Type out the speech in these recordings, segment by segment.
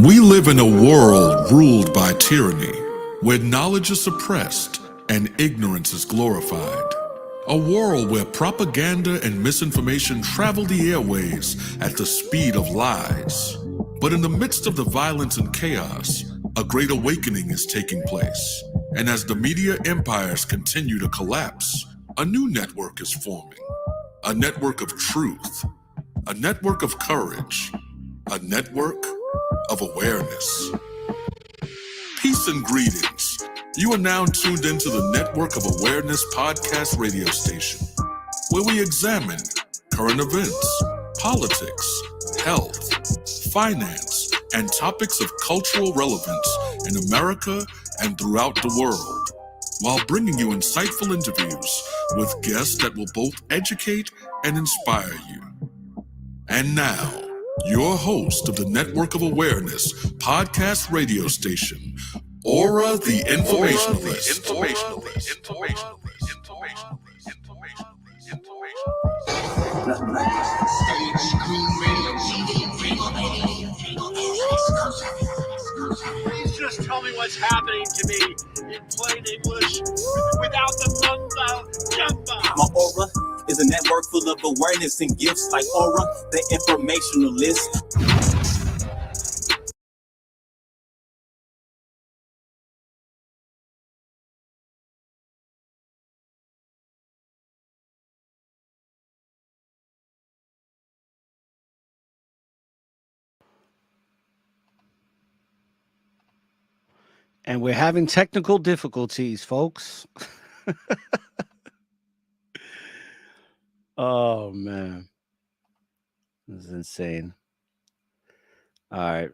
We live in a world ruled by tyranny, where knowledge is suppressed and ignorance is glorified. A world where propaganda and misinformation travel the airways at the speed of lies. But in the midst of the violence and chaos, a great awakening is taking place. And as the media empires continue to collapse, a new network is forming. A network of truth, a network of courage, a network of awareness. Peace and greetings. You are now tuned into the Network of Awareness podcast radio station, where we examine current events, politics, health, finance, and topics of cultural relevance in America and throughout the world, while bringing you insightful interviews with guests that will both educate and inspire you. And now, your host of the Network of Awareness podcast radio station, ORRA the Informationalist. Please just tell me what's happening to me in plain English without the mumbo jumbo. My aura is a network full of awareness and gifts like ORRA, the Informationalist. And we're having technical difficulties, folks. Oh, man. This is insane. All right.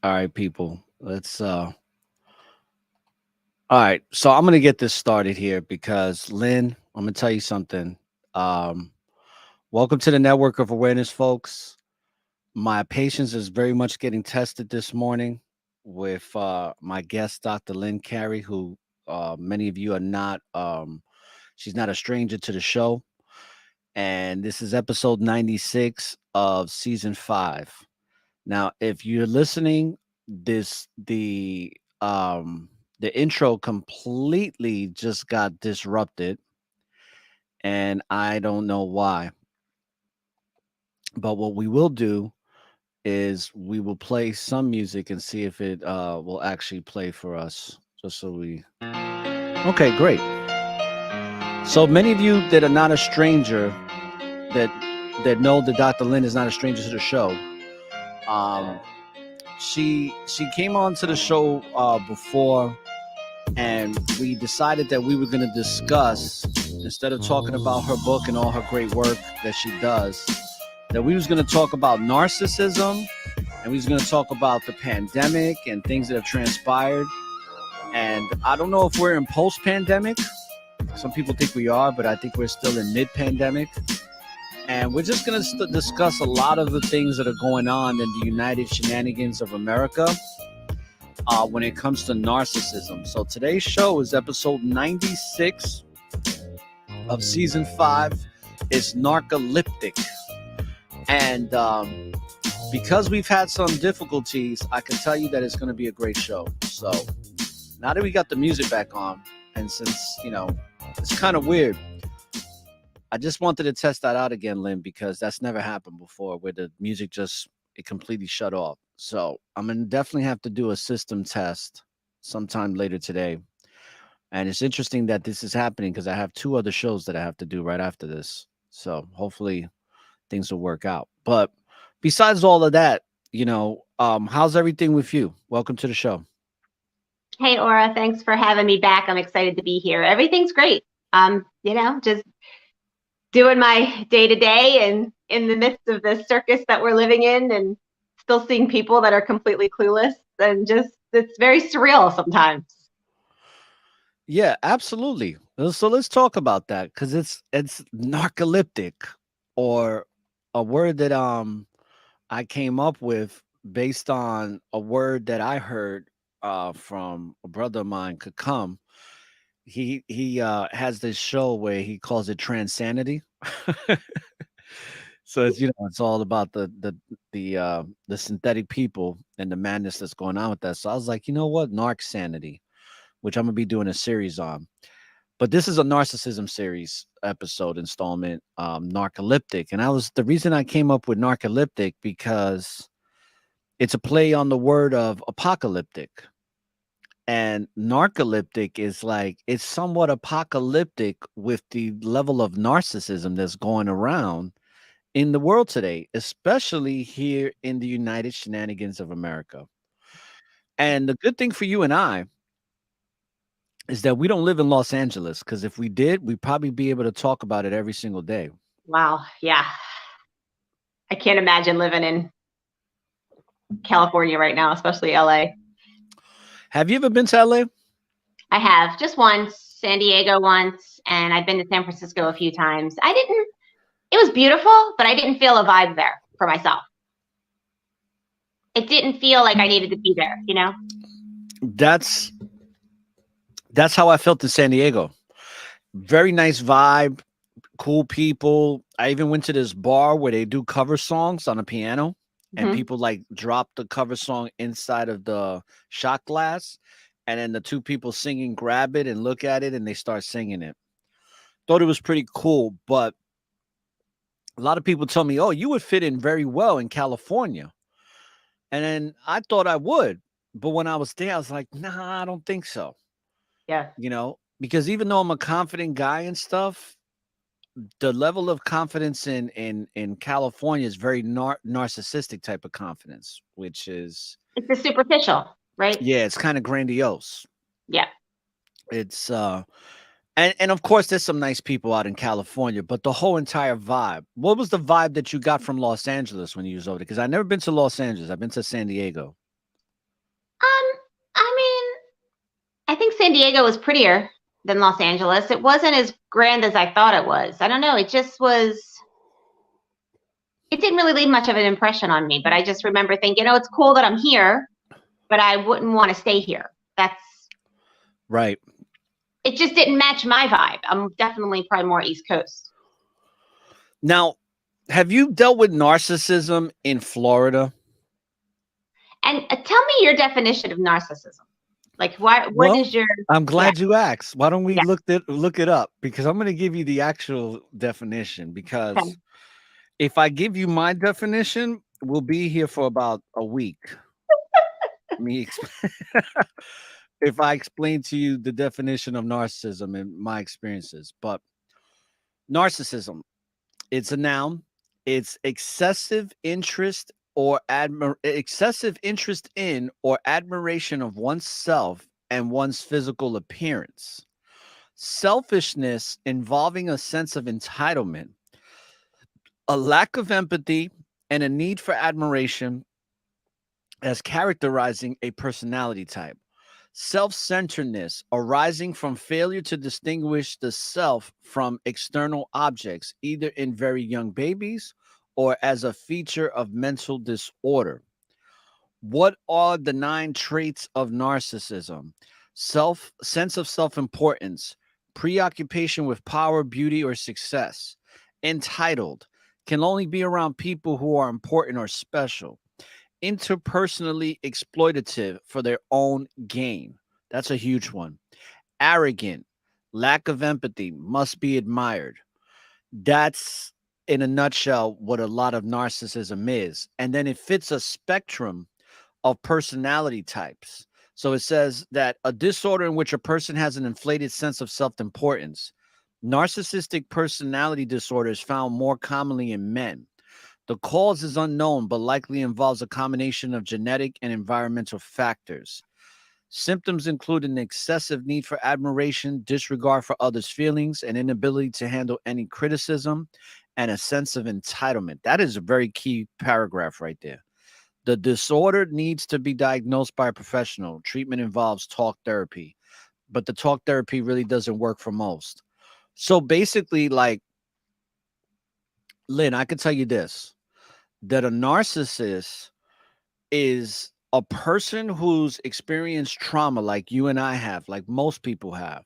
All right, people. Let's all right. So I'm gonna get this started here because Lynn, I'm gonna tell you something. Welcome to the Network of Awareness, folks. My patience is very much getting tested this morning with my guest, Dr. Lynn Carey, who many of you are not. She's not a stranger to the show, and this is episode 96 of season 5. Now, if you're listening, the intro completely just got disrupted, and I don't know why. But what we will do is we will play some music and see if it will actually play for us. Just so we... Okay, great. So many of you that are not a stranger, that know that Dr. Lynn is not a stranger to the show, she came on to the show before, and we decided that we were going to discuss, instead of talking about her book and all her great work that she does, that we was going to talk about narcissism, and we was going to talk about the pandemic and things that have transpired. And I don't know if we're in post-pandemic. Some people think we are, but I think we're still in mid-pandemic. And we're just going to discuss a lot of the things that are going on in the United Shenanigans of America when it comes to narcissism. So today's show is episode 96 of season 5. It's Narcalyptic. And because we've had some difficulties, I can tell you that it's going to be a great show. So now that we got the music back on, and since, it's kind of weird, I just wanted to test that out again, Lynn, because that's never happened before where the music it completely shut off. So I'm going to definitely have to do a system test sometime later today. And it's interesting that this is happening because I have 2 other shows that I have to do right after this. So hopefully things will work out. But besides all of that, how's everything with you? Welcome to the show. Hey, Aura, thanks for having me back. I'm excited to be here. Everything's great. Just doing my day-to-day and in the midst of the circus that we're living in, and still seeing people that are completely clueless, and it's very surreal sometimes. Yeah, absolutely. So let's talk about that, because it's narcoleptic, or a word that I came up with based on a word that I heard from a brother of mine, Kakam. He has this show where he calls it Transanity. So it's, you know, it's all about the synthetic people and the madness that's going on with that. So I was like, you know what, narc sanity, which I'm gonna be doing a series on. But this is a narcissism series episode installment, Narcalyptic, and I was the reason I came up with Narcalyptic because it's a play on the word of apocalyptic. And narcoleptic is like it's somewhat apocalyptic with the level of narcissism that's going around in the world today, especially here in the United Shenanigans of America. And the good thing for you and I is that we don't live in Los Angeles, because if we did, we'd probably be able to talk about it every single day. Wow. Yeah. I can't imagine living in California right now, especially LA. Have you ever been to LA? I have just once, San Diego once, and I've been to San Francisco a few times. It was beautiful, but I didn't feel a vibe there for myself. It didn't feel like I needed to be there, you know? That's how I felt in San Diego. Very nice vibe, cool people. I even went to this bar where they do cover songs on a piano, and people like drop the cover song inside of the shot glass, and then the two people singing grab it and look at it and they start singing it. Thought it was pretty cool, but a lot of people tell me, oh, you would fit in very well in California. And then I thought I would, but when I was there, I was like, nah, I don't think so. Yeah. You know, because even though I'm a confident guy and stuff, the level of confidence in California is very narcissistic type of confidence, which is It's the superficial, right? yeah, it's kind of grandiose. Yeah. It's and of course there's some nice people out in California, but the whole entire vibe. What was the vibe that you got from Los Angeles when you was over there? Because I've never been to Los Angeles. I've been to San Diego. I mean, I think San Diego was prettier than Los Angeles. It wasn't as grand as I thought it was. I don't know. It just was. It didn't really leave much of an impression on me, but I just remember thinking, oh, it's cool that I'm here, but I wouldn't want to stay here. That's right. It just didn't match my vibe. I'm definitely probably more East Coast. Now, have you dealt with narcissism in Florida? And tell me your definition of narcissism. Like, what is your? I'm glad you asked. Why don't we Yeah. look it up? Because I'm going to give you the actual definition. Because Okay. if I give you my definition, we'll be here for about a week. If I explain to you the definition of narcissism and my experiences, but narcissism, it's a noun. It's excessive interest in or admiration of oneself and one's physical appearance. Selfishness involving a sense of entitlement, a lack of empathy, and a need for admiration as characterizing a personality type. Self-centeredness arising from failure to distinguish the self from external objects, either in very young babies or as a feature of mental disorder. What are the 9 traits of narcissism? Sense of self-importance, preoccupation with power, beauty, or success, entitled, can only be around people who are important or special, interpersonally exploitative for their own gain. That's a huge one. Arrogant, lack of empathy, must be admired. That's in a nutshell what a lot of narcissism is. And then it fits a spectrum of personality types. So it says that a disorder in which a person has an inflated sense of self-importance. Narcissistic personality disorder is found more commonly in men. The cause is unknown, but likely involves a combination of genetic and environmental factors. Symptoms include an excessive need for admiration, disregard for others' feelings, an inability to handle any criticism, and a sense of entitlement. That is a very key paragraph right there. The disorder needs to be diagnosed by a professional. Treatment involves talk therapy, but the talk therapy really doesn't work for most. So basically, like, Lynn, I can tell you this, that a narcissist is a person who's experienced trauma like you and I have, like most people have.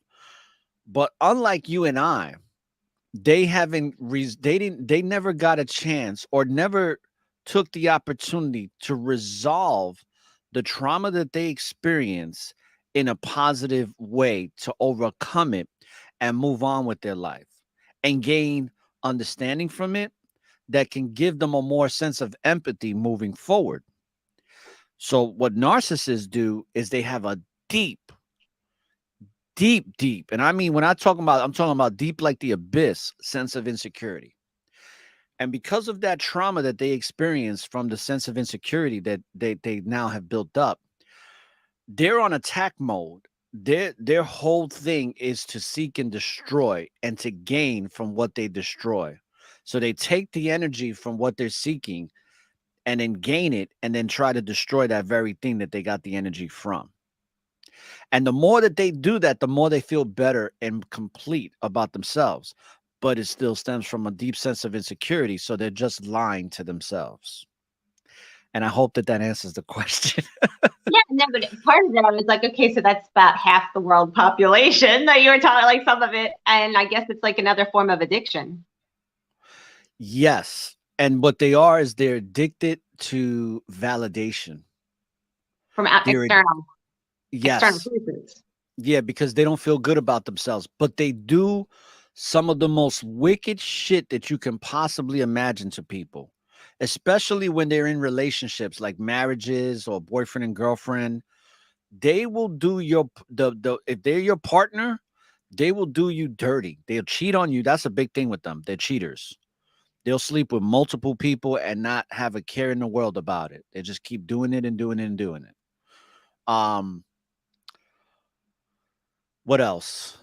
But unlike you and I, they haven't they never got a chance or never took the opportunity to resolve the trauma that they experience in a positive way to overcome it and move on with their life and gain understanding from it that can give them a more sense of empathy moving forward. So what narcissists do is they have a deep, deep, and I mean when I'm talking about deep like the abyss sense of insecurity. And because of that trauma that they experience from the sense of insecurity that they now have built up, they're on attack mode. Their whole thing is to seek and destroy and to gain from what they destroy. So they take the energy from what they're seeking and then gain it and then try to destroy that very thing that they got the energy from. And the more that they do that, the more they feel better and complete about themselves. But it still stems from a deep sense of insecurity. So they're just lying to themselves. And I hope that that answers the question. Yeah, no, but part of it, I was like, okay, so that's about half the world population that you were talking, like some of it. And I guess it's like another form of addiction. Yes. And what they are is they're addicted to validation. From They're external yes. reasons. Yeah, because they don't feel good about themselves, but they do some of the most wicked shit that you can possibly imagine to people, especially when they're in relationships like marriages or boyfriend and girlfriend. They will do the if they're your partner, they will do you dirty. They'll cheat on you. That's a big thing with them. They're cheaters. They'll sleep with multiple people and not have a care in the world about it. They just keep doing it and doing it and doing it. What else?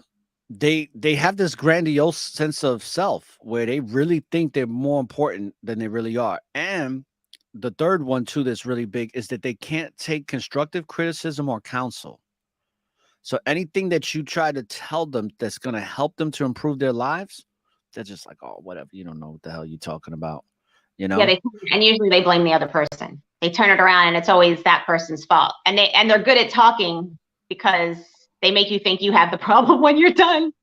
They have this grandiose sense of self where they really think they're more important than they really are. And the third one too that's really big is that they can't take constructive criticism or counsel. So anything that you try to tell them that's going to help them to improve their lives, they're just like, oh, whatever. You don't know what the hell you're talking about. You know? Yeah, and usually they blame the other person. They turn it around and it's always that person's fault. And they're good at talking because they make you think you have the problem when you're done.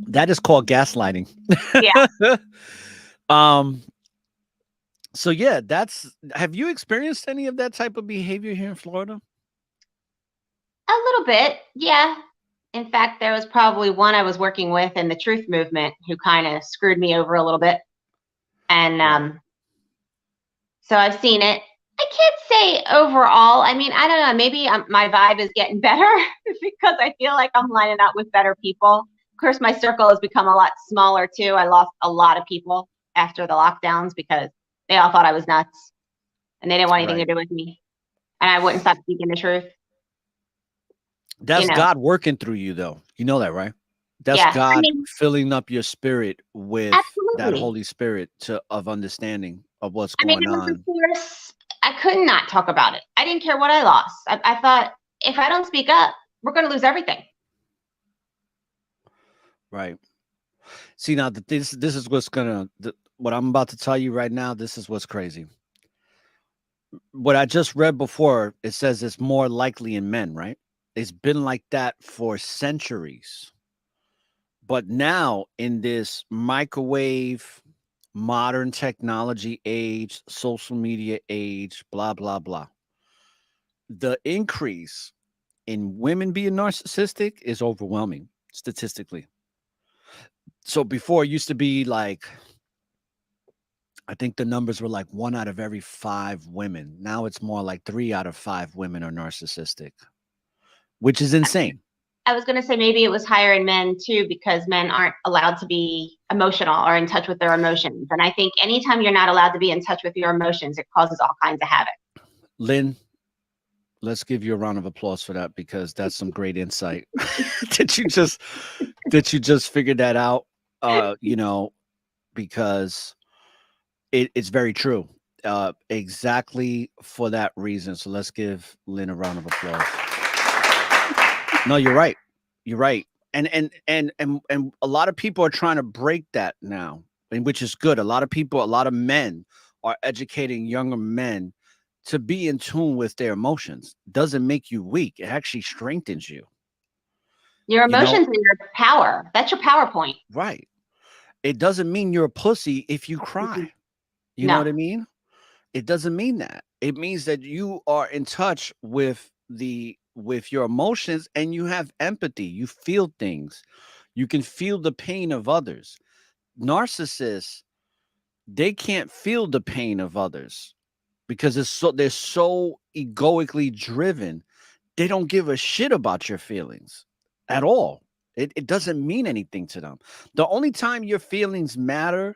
That is called gaslighting. Yeah. So yeah, have you experienced any of that type of behavior here in Florida? A little bit, yeah. In fact, there was probably one I was working with in the truth movement who kind of screwed me over a little bit. And so I've seen it. I can't say overall. I mean, I don't know. Maybe my vibe is getting better because I feel like I'm lining up with better people. Of course, my circle has become a lot smaller too. I lost a lot of people after the lockdowns because they all thought I was nuts and they didn't want anything to do with me. And I wouldn't stop speaking the truth. That's God working through you, though. You know that, right? That's God filling up your spirit with that Holy Spirit of understanding of what's going on. I could not talk about it. I didn't care what I lost. I thought, if I don't speak up, we're going to lose everything. Right. See, now this is what's what I'm about to tell you right now. This is what's crazy. What I just read before, it says it's more likely in men, right? It's been like that for centuries. But now in this microwave, modern technology age, social media age, blah, blah, blah, the increase in women being narcissistic is overwhelming statistically. So before it used to be like, I think the numbers were like 1 out of every 5 women. Now it's more like 3 out of 5 women are narcissistic, which is insane. I was going to say maybe it was higher in men too, because men aren't allowed to be emotional or in touch with their emotions. And I think anytime you're not allowed to be in touch with your emotions, it causes all kinds of havoc. Lynn, let's give you a round of applause for that, because that's some great insight. Did you just figure that out? Because it's very true. Exactly for that reason. So let's give Lynn a round of applause. No, you're right. You're right. And a lot of people are trying to break that now, and which is good. A lot of men are educating younger men to be in tune with their emotions. Doesn't make you weak. It actually strengthens you. Your You know, emotions are your power. That's your PowerPoint. right. It doesn't mean you're a pussy if you cry. You know No. what I mean? It doesn't mean that. It means that you are in touch with your emotions and you have empathy. You feel things. You can feel the pain of others. Narcissists, they can't feel the pain of others because they're so egoically driven. They don't give a shit about your feelings at all. It doesn't mean anything to them. The only time your feelings matter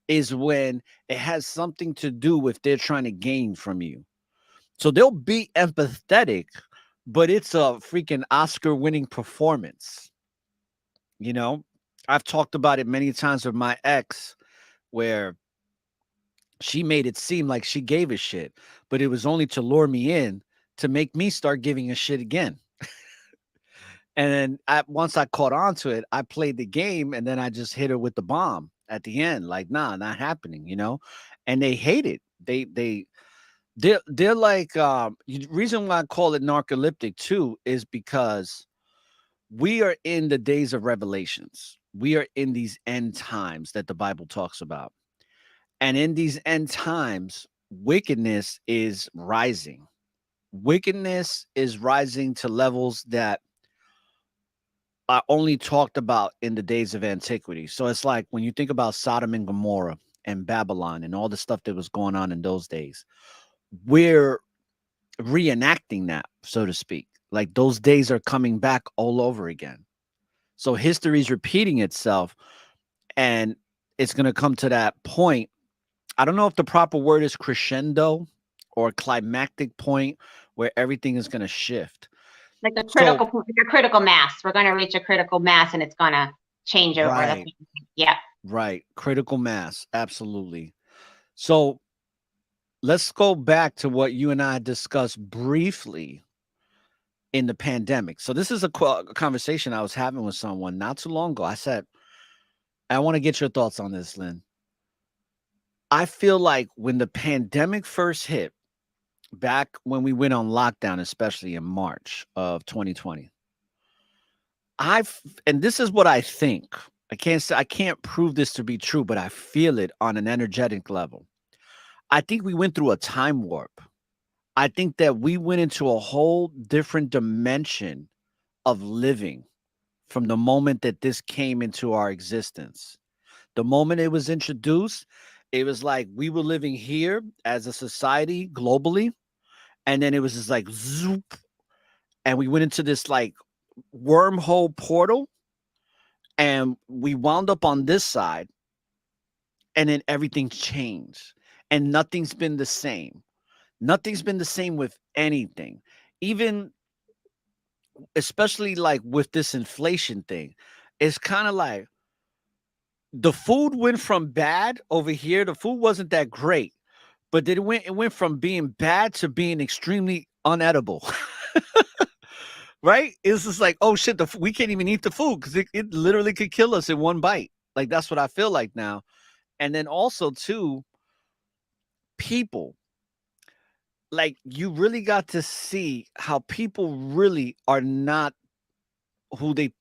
is when it has something to do with they're trying to gain from you. So they'll be empathetic, but it's a freaking Oscar winning performance. You know, I've talked about it many times with my ex where she made it seem like she gave a shit, but it was only to lure me in to make me start giving a shit again. And then once I caught on to it, I played the game and then I just hit her with the bomb at the end. Like, nah, not happening, you know? And they hate it. They're like reason why I call it narcoleptic too is because we are in the days of revelations. We are in these end times that the Bible talks about. And in these end times, wickedness is rising. Wickedness is rising to levels that are only talked about in the days of antiquity. So it's like when you think about Sodom and Gomorrah and Babylon and all the stuff that was going on in those days, we're reenacting that, so to speak. Like those days are coming back all over again. So history's repeating itself and it's going to come to that point. I don't know if the proper word is crescendo or climactic point where everything is going to shift. Like So, a critical mass. We're going to reach a critical mass and it's going to change over. right, Yeah. right. Critical mass. Absolutely. So let's go back to what you and I discussed briefly in the pandemic. So this is a conversation I was having with someone not too long ago. I said, I want to get your thoughts on this, Lynn. I feel like when the pandemic first hit, back when we went on lockdown, especially in March of 2020, and this is what I think. I can't prove this to be true, but I feel it on an energetic level. I think we went through a time warp. I think that we went into a whole different dimension of living from the moment that this came into our existence. The moment it was introduced, it was like we were living here as a society globally. And then it was just like zoop. And we went into this like wormhole portal. And we wound up on this side. And then everything changed. And nothing's been the same. Nothing's been the same with anything. Even especially like with this inflation thing, it's kind of like the food went from bad over here. The food wasn't that great, but then it went from being bad to being extremely unedible. Right? It's just like, oh shit, we can't even eat the food because it literally could kill us in one bite. Like that's what I feel like now. And then also too, people, like you really got to see how people really are not who they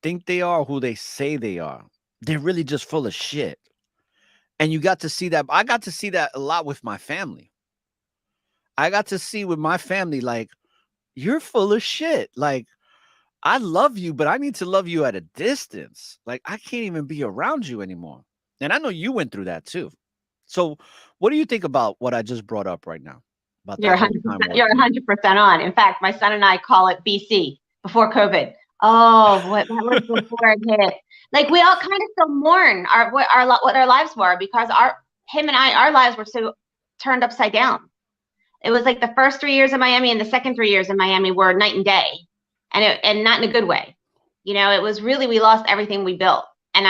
think they are, who they say they are. They're really just full of shit. And you got to see that. I got to see that a lot with my family. I got to see with my family, like, you're full of shit. Like, I love you, but I need to love you at a distance. Like, I can't even be around you anymore. And I know you went through that too. So, what do you think about what I just brought up right now? About You're that 100%, you're 100% on. In fact, my son and I call it BC, before COVID. Oh, what that was before it hit. Like we all kind of still mourn what our lives were because our lives were so turned upside down. It was like the first 3 years in Miami and the second 3 years in Miami were night and day, and not in a good way. You know, it was really, we lost everything we built, and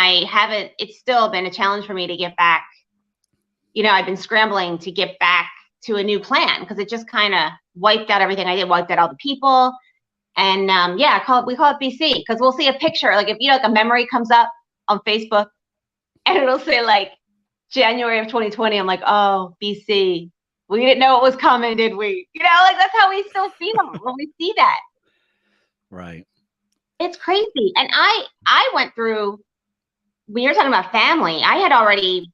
it's still been a challenge for me to get back. You know, I've been scrambling to get back to a new plan because it just kind of wiped out everything I did, wiped out all the people. And we call it BC because we'll see a picture, like if like a memory comes up on Facebook and it'll say like January of 2020. I'm like, oh, BC. We didn't know it was coming, did we? You know, like that's how we still feel when we see that. Right. It's crazy. And I went through, when you're talking about family, I had already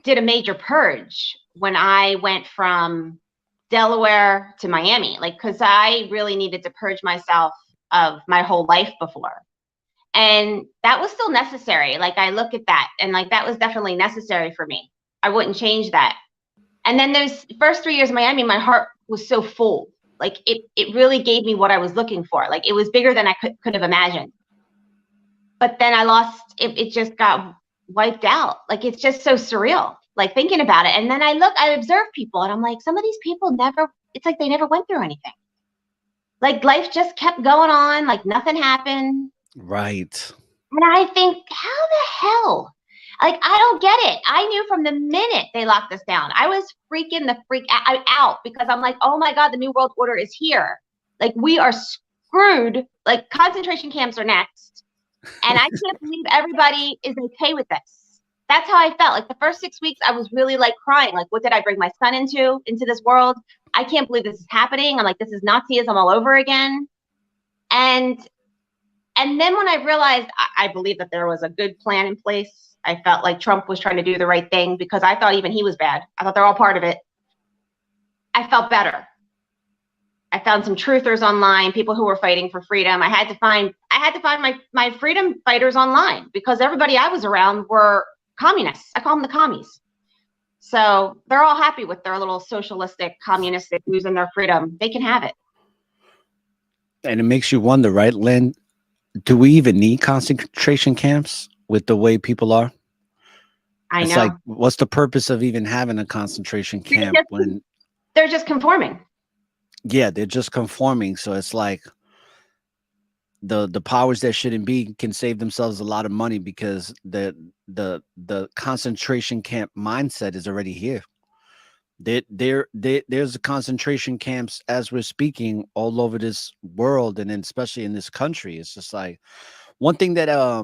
did a major purge when I went from Delaware to Miami, like, because I really needed to purge myself of my whole life before. And that was still necessary. Like, I look at that and like, that was definitely necessary for me. I wouldn't change that. And then those first 3 years in Miami, my heart was so full. Like, it really gave me what I was looking for. Like, it was bigger than I could have imagined. But then I lost, it just got wiped out. Like, it's just so surreal, like, thinking about it. And then I observe people and I'm like, some of these people it's like they never went through anything. Like, life just kept going on, like nothing happened. Right. And I think, how the hell? Like, I don't get it. I knew from the minute they locked us down, I was freaking the freak out because I'm like, oh my God, the New World Order is here. Like, we are screwed. Like, concentration camps are next. And I can't believe everybody is okay with this. That's how I felt. Like, the first 6 weeks, I was really like crying. Like, what did I bring my son into this world? I can't believe this is happening. I'm like, this is Nazism all over again. And then when I realized, I believe that there was a good plan in place. I felt like Trump was trying to do the right thing because I thought even he was bad. I thought they're all part of it. I felt better. I found some truthers online, people who were fighting for freedom. I had to find my freedom fighters online because everybody I was around were communists. I call them the commies. So they're all happy with their little socialistic, communistic, losing their freedom. They can have it. And it makes you wonder, right, Lynn? Do we even need concentration camps with the way people are? I It's know. like, what's the purpose of even having a concentration camp when they're just conforming? Yeah, they're just conforming. So it's like the powers that shouldn't be can save themselves a lot of money because the concentration camp mindset is already here. There's concentration camps as we're speaking all over this world, and then especially in this country. It's just like one thing that I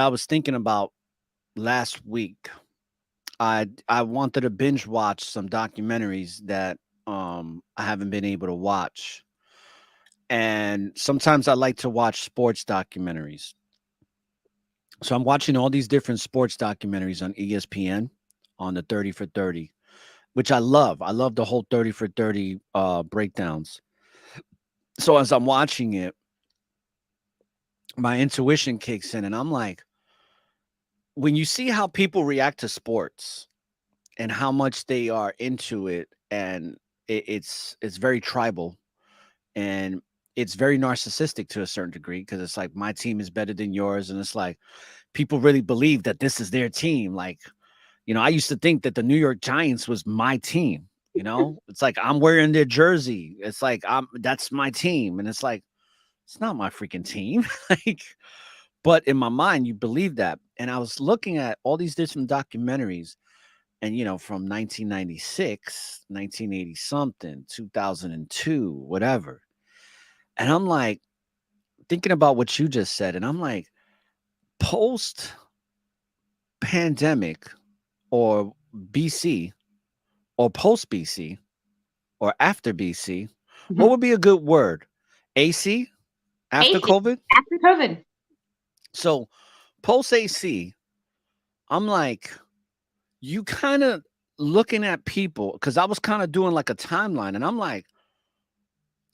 was thinking about last week. I wanted to binge watch some documentaries that I haven't been able to watch. And sometimes I like to watch sports documentaries. So I'm watching all these different sports documentaries on ESPN on the 30 for 30, which I love. I love the whole 30 for 30 breakdowns. So as I'm watching it, my intuition kicks in and I'm like, when you see how people react to sports and how much they are into it, and it's very tribal and it's very narcissistic to a certain degree because it's like my team is better than yours, and it's like people really believe that this is their team. Like, I used to think that the New York Giants was my team. It's like I'm wearing their jersey. It's like that's my team, and it's like it's not my freaking team. Like, but in my mind, you believe that. And I was looking at all these different documentaries, and from 1996, 1980 something, 2002, whatever. And I'm like thinking about what you just said, and I'm like, post pandemic or BC or post BC or after BC, what would be a good word? AC? After AC, COVID? After COVID. So post AC, I'm like, you kind of looking at people, because I was kind of doing like a timeline, and I'm like,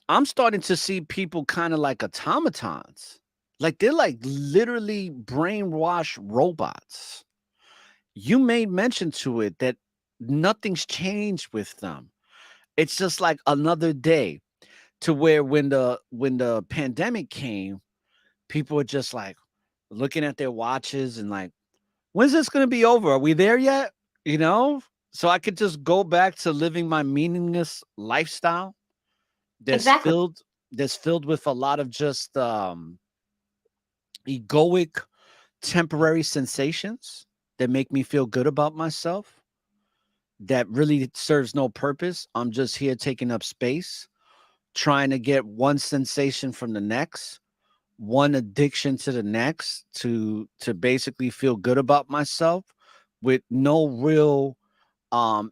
I'm starting to see people kind of like automatons. Like they're like literally brainwashed robots. You made mention to it that nothing's changed with them. It's just like another day, to where when the pandemic came, people were just like looking at their watches and like, when's this going to be over? Are we there yet? So I could just go back to living my meaningless lifestyle that's Exactly. filled with a lot of just egoic temporary sensations that make me feel good about myself, that really serves no purpose. I'm just here taking up space, trying to get one sensation from the next, one addiction to the next, to basically feel good about myself, with no real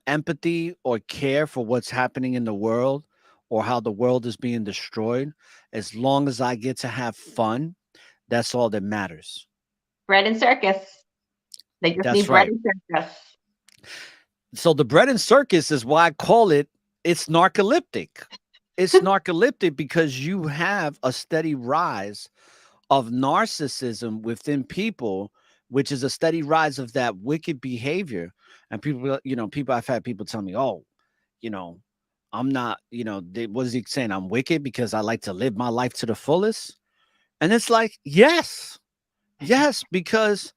empathy or care for what's happening in the world, or how the world is being destroyed. As long as I get to have fun, that's all that matters. Bread and circus. They just That's need bread right. and circus. So the bread and circus is why I call it's narcoleptic. It's narcoleptic because you have a steady rise of narcissism within people, which is a steady rise of that wicked behavior. And people, I've had people tell me, oh, I'm not, what is he saying? I'm wicked because I like to live my life to the fullest. And it's like, yes, because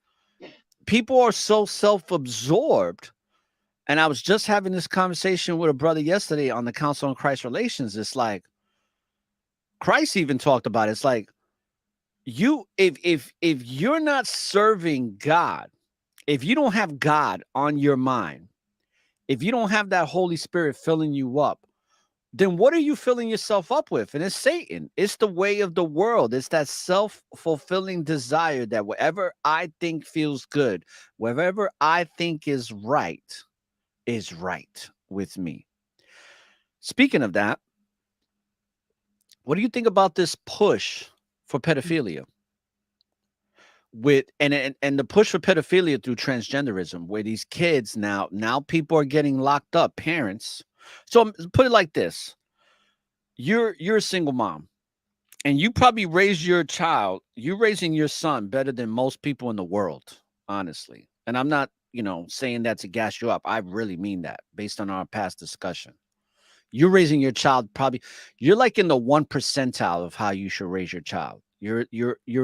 people are so self-absorbed. And I was just having this conversation with a brother yesterday on the Council on Christ Relations. It's like, Christ even talked about it. It's like, if you're not serving God, if you don't have God on your mind, if you don't have that Holy Spirit filling you up, then what are you filling yourself up with? And it's Satan. It's the way of the world. It's that self-fulfilling desire that whatever I think feels good, whatever I think is right with me. Speaking of that, what do you think about this push for pedophilia? And the push for pedophilia through transgenderism, where these kids now people are getting locked up, parents. So put it like this: you're a single mom, and you probably raised your child. You're raising your son better than most people in the world, honestly. And I'm not, saying that to gas you up. I really mean that based on our past discussion. You're raising your child you're like in the 1 percentile of how you should raise your child. You're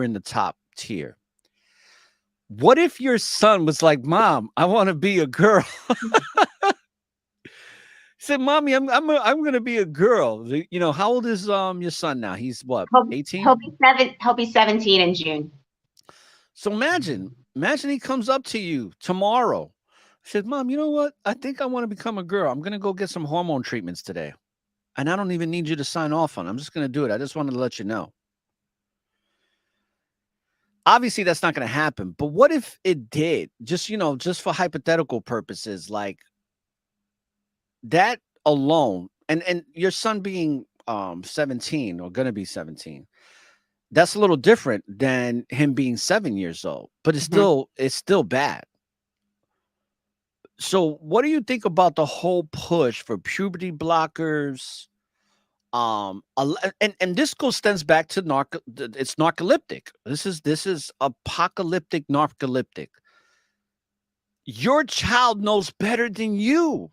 in the top tier. What if your son was like, Mom, I want to be a girl? He said, Mommy, I'm going to be a girl. How old is your son now? He's what, 18? He'll be 17 in June. So imagine he comes up to you tomorrow. Said, Mom, you know what? I think I want to become a girl. I'm going to go get some hormone treatments today. And I don't even need you to sign off on it. I'm just going to do it. I just wanted to let you know. Obviously, that's not going to happen. But what if it did? Just for hypothetical purposes, like that alone, and your son being 17 or going to be 17, that's a little different than him being 7 years old. But it's still bad. So what do you think about the whole push for puberty blockers? And this stems back to it's narcoleptic. This is apocalyptic narcoleptic. Your child knows better than you.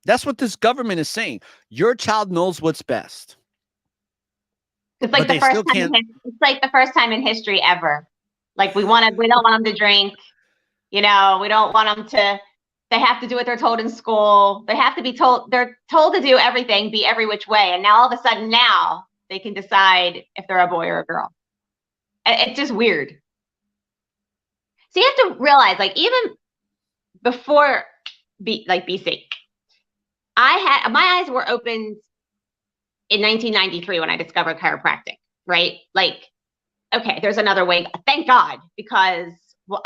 That's what this government is saying. Your child knows what's best. It's like it's like the first time in history ever. Like we don't want them to drink. We don't want them they have to do what they're told in school. They have to be told, they're told to do everything, be every which way. And now all of a sudden now they can decide if they're a boy or a girl. It's just weird. So you have to realize, like, even before BC, my eyes were opened in 1993 when I discovered chiropractic, right? Like, okay, there's another way. Thank God, because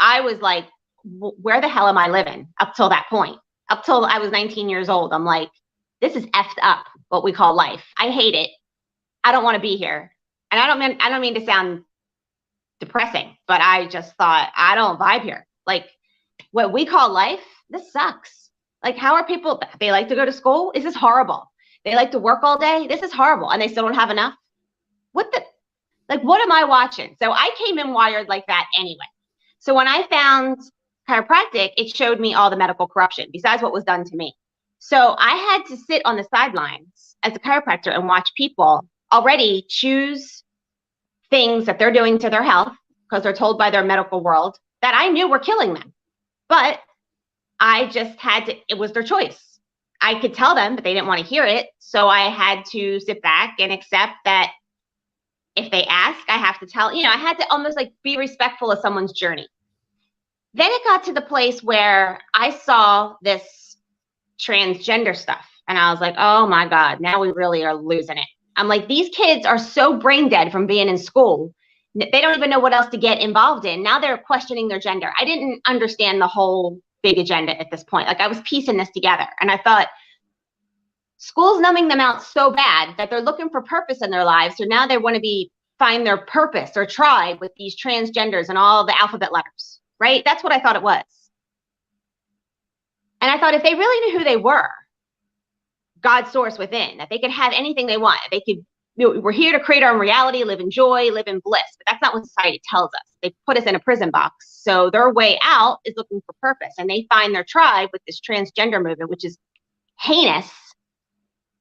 I was like, where the hell am I living up till that point? Up till I was 19 years old, I'm like, this is effed up, what we call life. I hate it. I don't want to be here. And I don't mean to sound depressing, but I just thought, I don't vibe here. Like, what we call life, this sucks. Like, how are people, they like to go to school? This is horrible. They like to work all day? This is horrible. And they still don't have enough? What am I watching? So I came in wired like that anyway. So when I found chiropractic, it showed me all the medical corruption besides what was done to me. So I had to sit on the sidelines as a chiropractor and watch people already choose things that they're doing to their health because they're told by their medical world that I knew were killing them. But I just it was their choice. I could tell them, but they didn't want to hear it. So I had to sit back and accept that if they ask, I have to tell, I had to almost like be respectful of someone's journey. Then it got to the place where I saw this transgender stuff and I was like, oh my God, now we really are losing it. I'm like, these kids are so brain dead from being in school. They don't even know what else to get involved in. Now they're questioning their gender. I didn't understand the whole big agenda at this point. Like, I was piecing this together and I thought, School's numbing them out so bad that they're looking for purpose in their lives. So now they want to find their purpose or tribe with these transgenders and all the alphabet letters, right? That's what I thought it was. And I thought if they really knew who they were, God's source within, that they could have anything they want. They could, we're here to create our own reality, live in joy, live in bliss. But that's not what society tells us. They put us in a prison box. So their way out is looking for purpose. And they find their tribe with this transgender movement, which is heinous.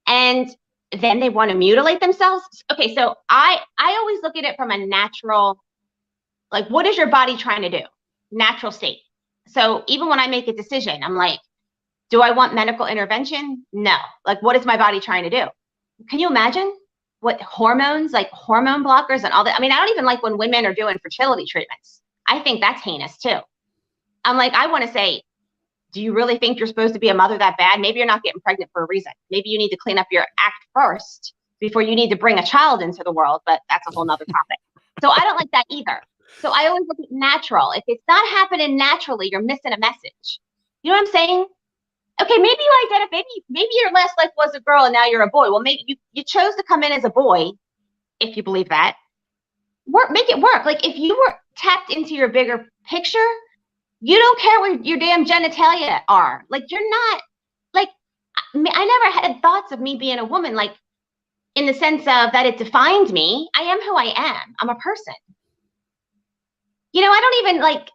And then they want to mutilate themselves. Okay, so I always look at it from a natural, like, what is your body trying to do? Natural state. So even when I make a decision, I'm like, do I want medical intervention? No. Like, what is my body trying to do? Can you imagine what hormones, like hormone blockers and all that? I mean, I don't even like when women are doing fertility treatments. I think that's heinous too. I'm like, I want to say, do you really think you're supposed to be a mother that bad? Maybe you're not getting pregnant for a reason. Maybe you need to clean up your act first before you need to bring a child into the world, but that's a whole nother topic. So I don't like that either. So I always look at natural. If it's not happening naturally, you're missing a message. You know what I'm saying? Okay, maybe you identify, maybe your last life was a girl and now you're a boy. Well, maybe you chose to come in as a boy, if you believe that. Make it work. Like, if you were tapped into your bigger picture, you don't care what your damn genitalia are. Like, you're not, like, I never had thoughts of me being a woman, like, in the sense of that it defined me. I am who I am. I'm a person. You know, I don't even, like,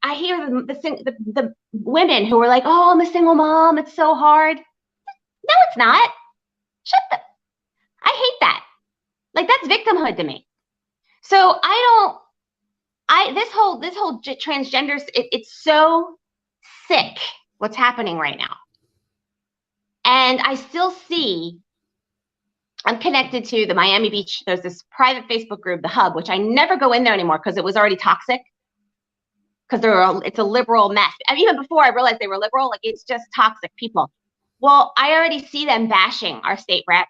I hear the women who are like, oh, I'm a single mom, it's so hard. No, it's not. I hate that. Like, that's victimhood to me. So this whole transgender, it's so sick what's happening right now. And I still see, I'm connected to the Miami Beach, there's this private Facebook group, The Hub, which I never go in there anymore because it was already toxic. Because it's a liberal mess. And even before I realized they were liberal, like, it's just toxic people. Well, I already see them bashing our state rep,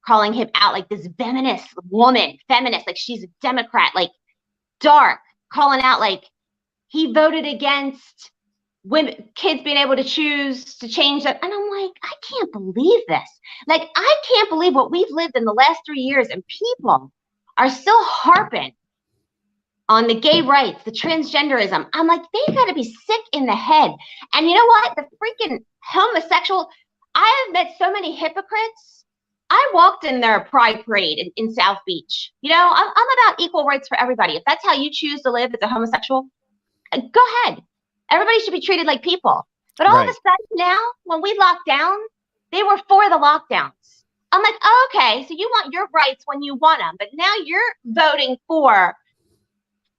calling him out like this feminist woman, like she's a Democrat, like dark, calling out like he voted against women, kids being able to choose to change that. And I'm like, I can't believe this. Like, I can't believe what we've lived in the last 3 years, and people are still harping on the gay rights, the transgenderism. I'm like, they gotta be sick in the head. And you know what? The freaking homosexual, I have met so many hypocrites. I walked in their pride parade in South Beach. You know, I'm about equal rights for everybody. If that's how you choose to live as a homosexual, go ahead. Everybody should be treated like people. But all of a sudden now, when we locked down, they were for the lockdowns. I'm like, oh, okay, so you want your rights when you want them, but now you're voting for,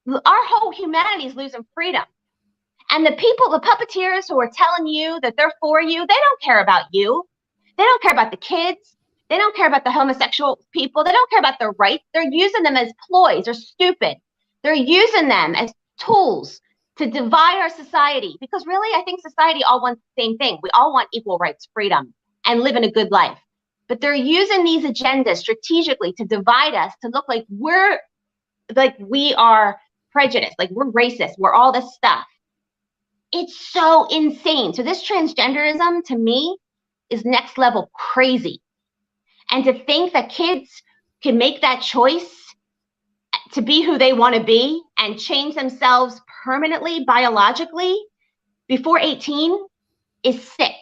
our whole humanity is losing freedom. And the people, the puppeteers who are telling you that they're for you, they don't care about you. They don't care about the kids. They don't care about the homosexual people. They don't care about their rights. They're using them as ploys. They're stupid. They're using them as tools to divide our society. Because really, I think society all wants the same thing. We all want equal rights, freedom, and living a good life. But they're using these agendas strategically to divide us, to look like we are prejudiced, like we're racist, we're all this stuff. It's so insane. So this transgenderism, to me, is next level crazy. And to think that kids can make that choice to be who they want to be and change themselves permanently, biologically, before 18 is sick.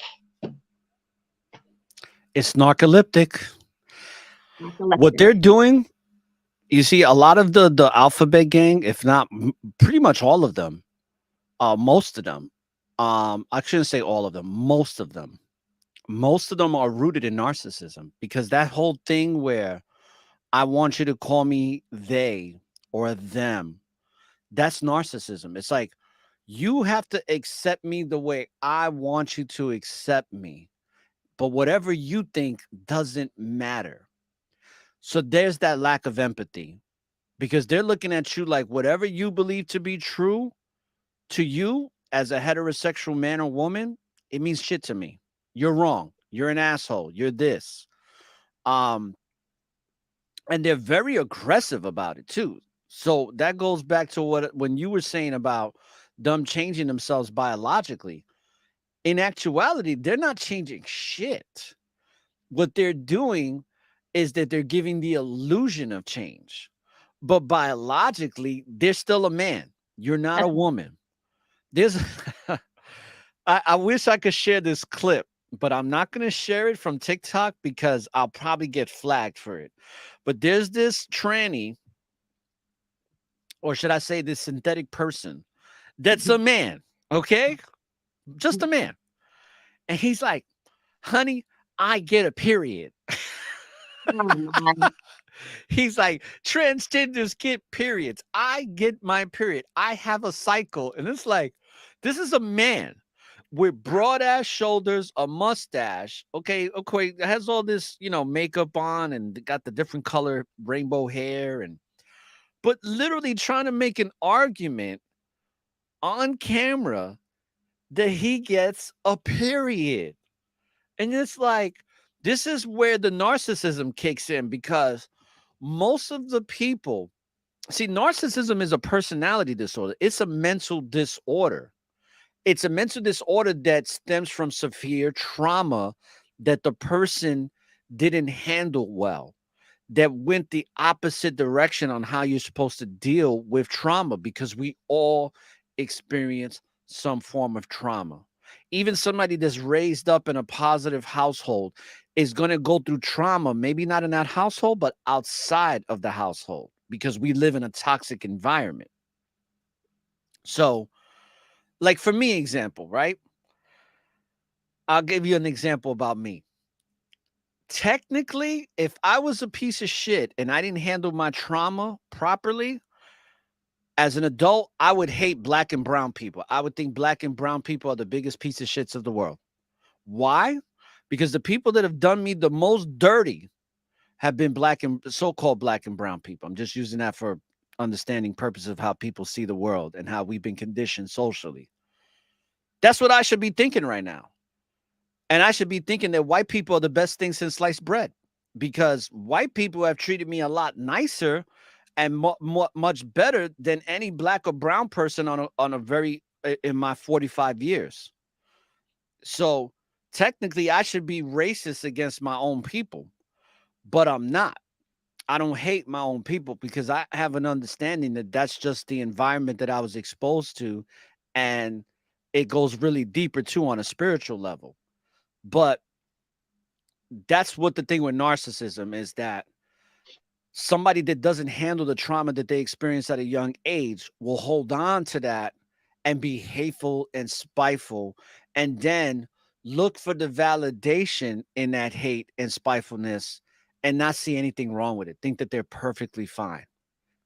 It's narcoleptic. What they're doing, you see, a lot of the alphabet gang, if not pretty much all of them, most of them, I shouldn't say all of them, most of them are rooted in narcissism, because that whole thing where I want you to call me they or them, that's narcissism. It's like, you have to accept me the way I want you to accept me, but whatever you think doesn't matter. So there's that lack of empathy, because they're looking at you like whatever you believe to be true to you as a heterosexual man or woman, it means shit to me. You're wrong. You're an asshole. You're this. And they're very aggressive about it too. So that goes back to when you were saying about them changing themselves biologically. In actuality, they're not changing shit. what they're doing is that they're giving the illusion of change. But biologically, they're still a man. You're not a woman. There's I wish I could share this clip, but I'm not going to share it from TikTok because I'll probably get flagged for it. But there's this tranny, or should I say this synthetic person, that's a man, okay? Just a man. And he's like, honey, I get a period. He's like, transgenders get periods. I get my period. I have a cycle. And it's like, this is a man with broad ass shoulders, a mustache. Okay, it has all this, makeup on and got the different color rainbow hair, but literally trying to make an argument on camera that he gets a period. And it's like, this is where the narcissism kicks in, because most of the people see, narcissism is a personality disorder. It's a mental disorder. It's a mental disorder that stems from severe trauma that the person didn't handle well, that went the opposite direction on how you're supposed to deal with trauma, because we all experience some form of trauma. Even somebody that's raised up in a positive household is going to go through trauma, maybe not in that household, but outside of the household, because we live in a toxic environment. So, like for me, example, right? I'll give you an example about me. Technically, if I was a piece of shit and I didn't handle my trauma properly, as an adult, I would hate black and brown people. I would think black and brown people are the biggest piece of shits of the world. Why? Because the people that have done me the most dirty have been black and so-called black and brown people. I'm just using that for understanding purposes of how people see the world and how we've been conditioned socially. That's what I should be thinking right now. And I should be thinking that white people are the best thing since sliced bread, because white people have treated me a lot nicer and much better than any black or brown person in my 45 years. So technically I should be racist against my own people, but I'm not. I don't hate my own people because I have an understanding that that's just the environment that I was exposed to. And it goes really deeper too on a spiritual level. But that's what the thing with narcissism is, that somebody that doesn't handle the trauma that they experienced at a young age will hold on to that and be hateful and spiteful, and then look for the validation in that hate and spitefulness and not see anything wrong with it. Think that they're perfectly fine.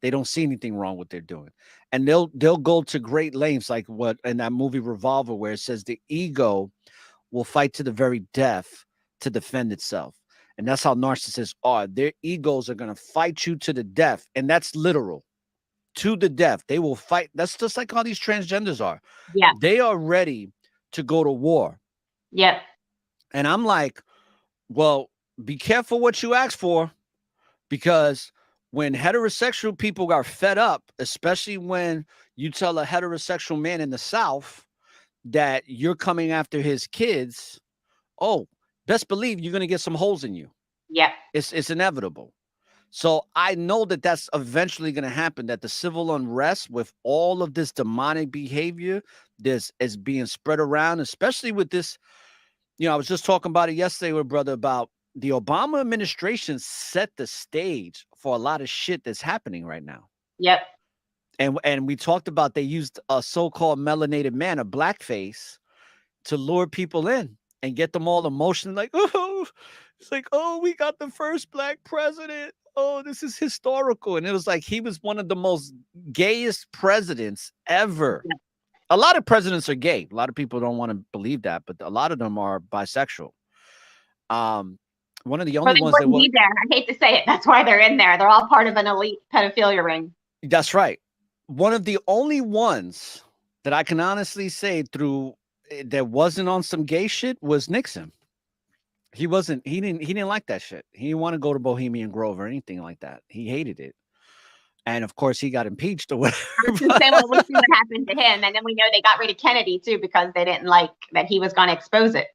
They don't see anything wrong with what they're doing. And they'll go to great lengths, like what in that movie Revolver, where it says the ego will fight to the very death to defend itself. And that's how narcissists are. Their egos are going to fight you to the death. And that's literal, to the death. They will fight. That's just like how these transgenders are. Yeah. They are ready to go to war. Yep. And I'm like, well, be careful what you ask for, because when heterosexual people are fed up, especially when you tell a heterosexual man in the South that you're coming after his kids, oh, best believe you're going to get some holes in you. Yep. It's inevitable. So I know that that's eventually going to happen, that the civil unrest with all of this demonic behavior this is being spread around, especially with this. I was just talking about it yesterday with brother about the Obama administration set the stage for a lot of shit that's happening right now. Yep. And we talked about they used a so-called melanated man, a blackface, to lure people in and get them all emotional. Like, oh, it's like, oh, we got the first black president. Oh, this is historical. And it was like he was one of the most gayest presidents ever. Yeah. A lot of presidents are gay. A lot of people don't want to believe that, but a lot of them are bisexual. One of the only ones that would be there. I hate to say it. That's why they're in there. They're all part of an elite pedophilia ring. That's right. One of the only ones that I can honestly say that wasn't on some gay shit was Nixon. He didn't like that shit. He didn't want to go to Bohemian Grove or anything like that. He hated it. And of course he got impeached or whatever. I was going to say, well, we'll see what happened to him. And then we know they got rid of Kennedy too, because they didn't like that he was going to expose it.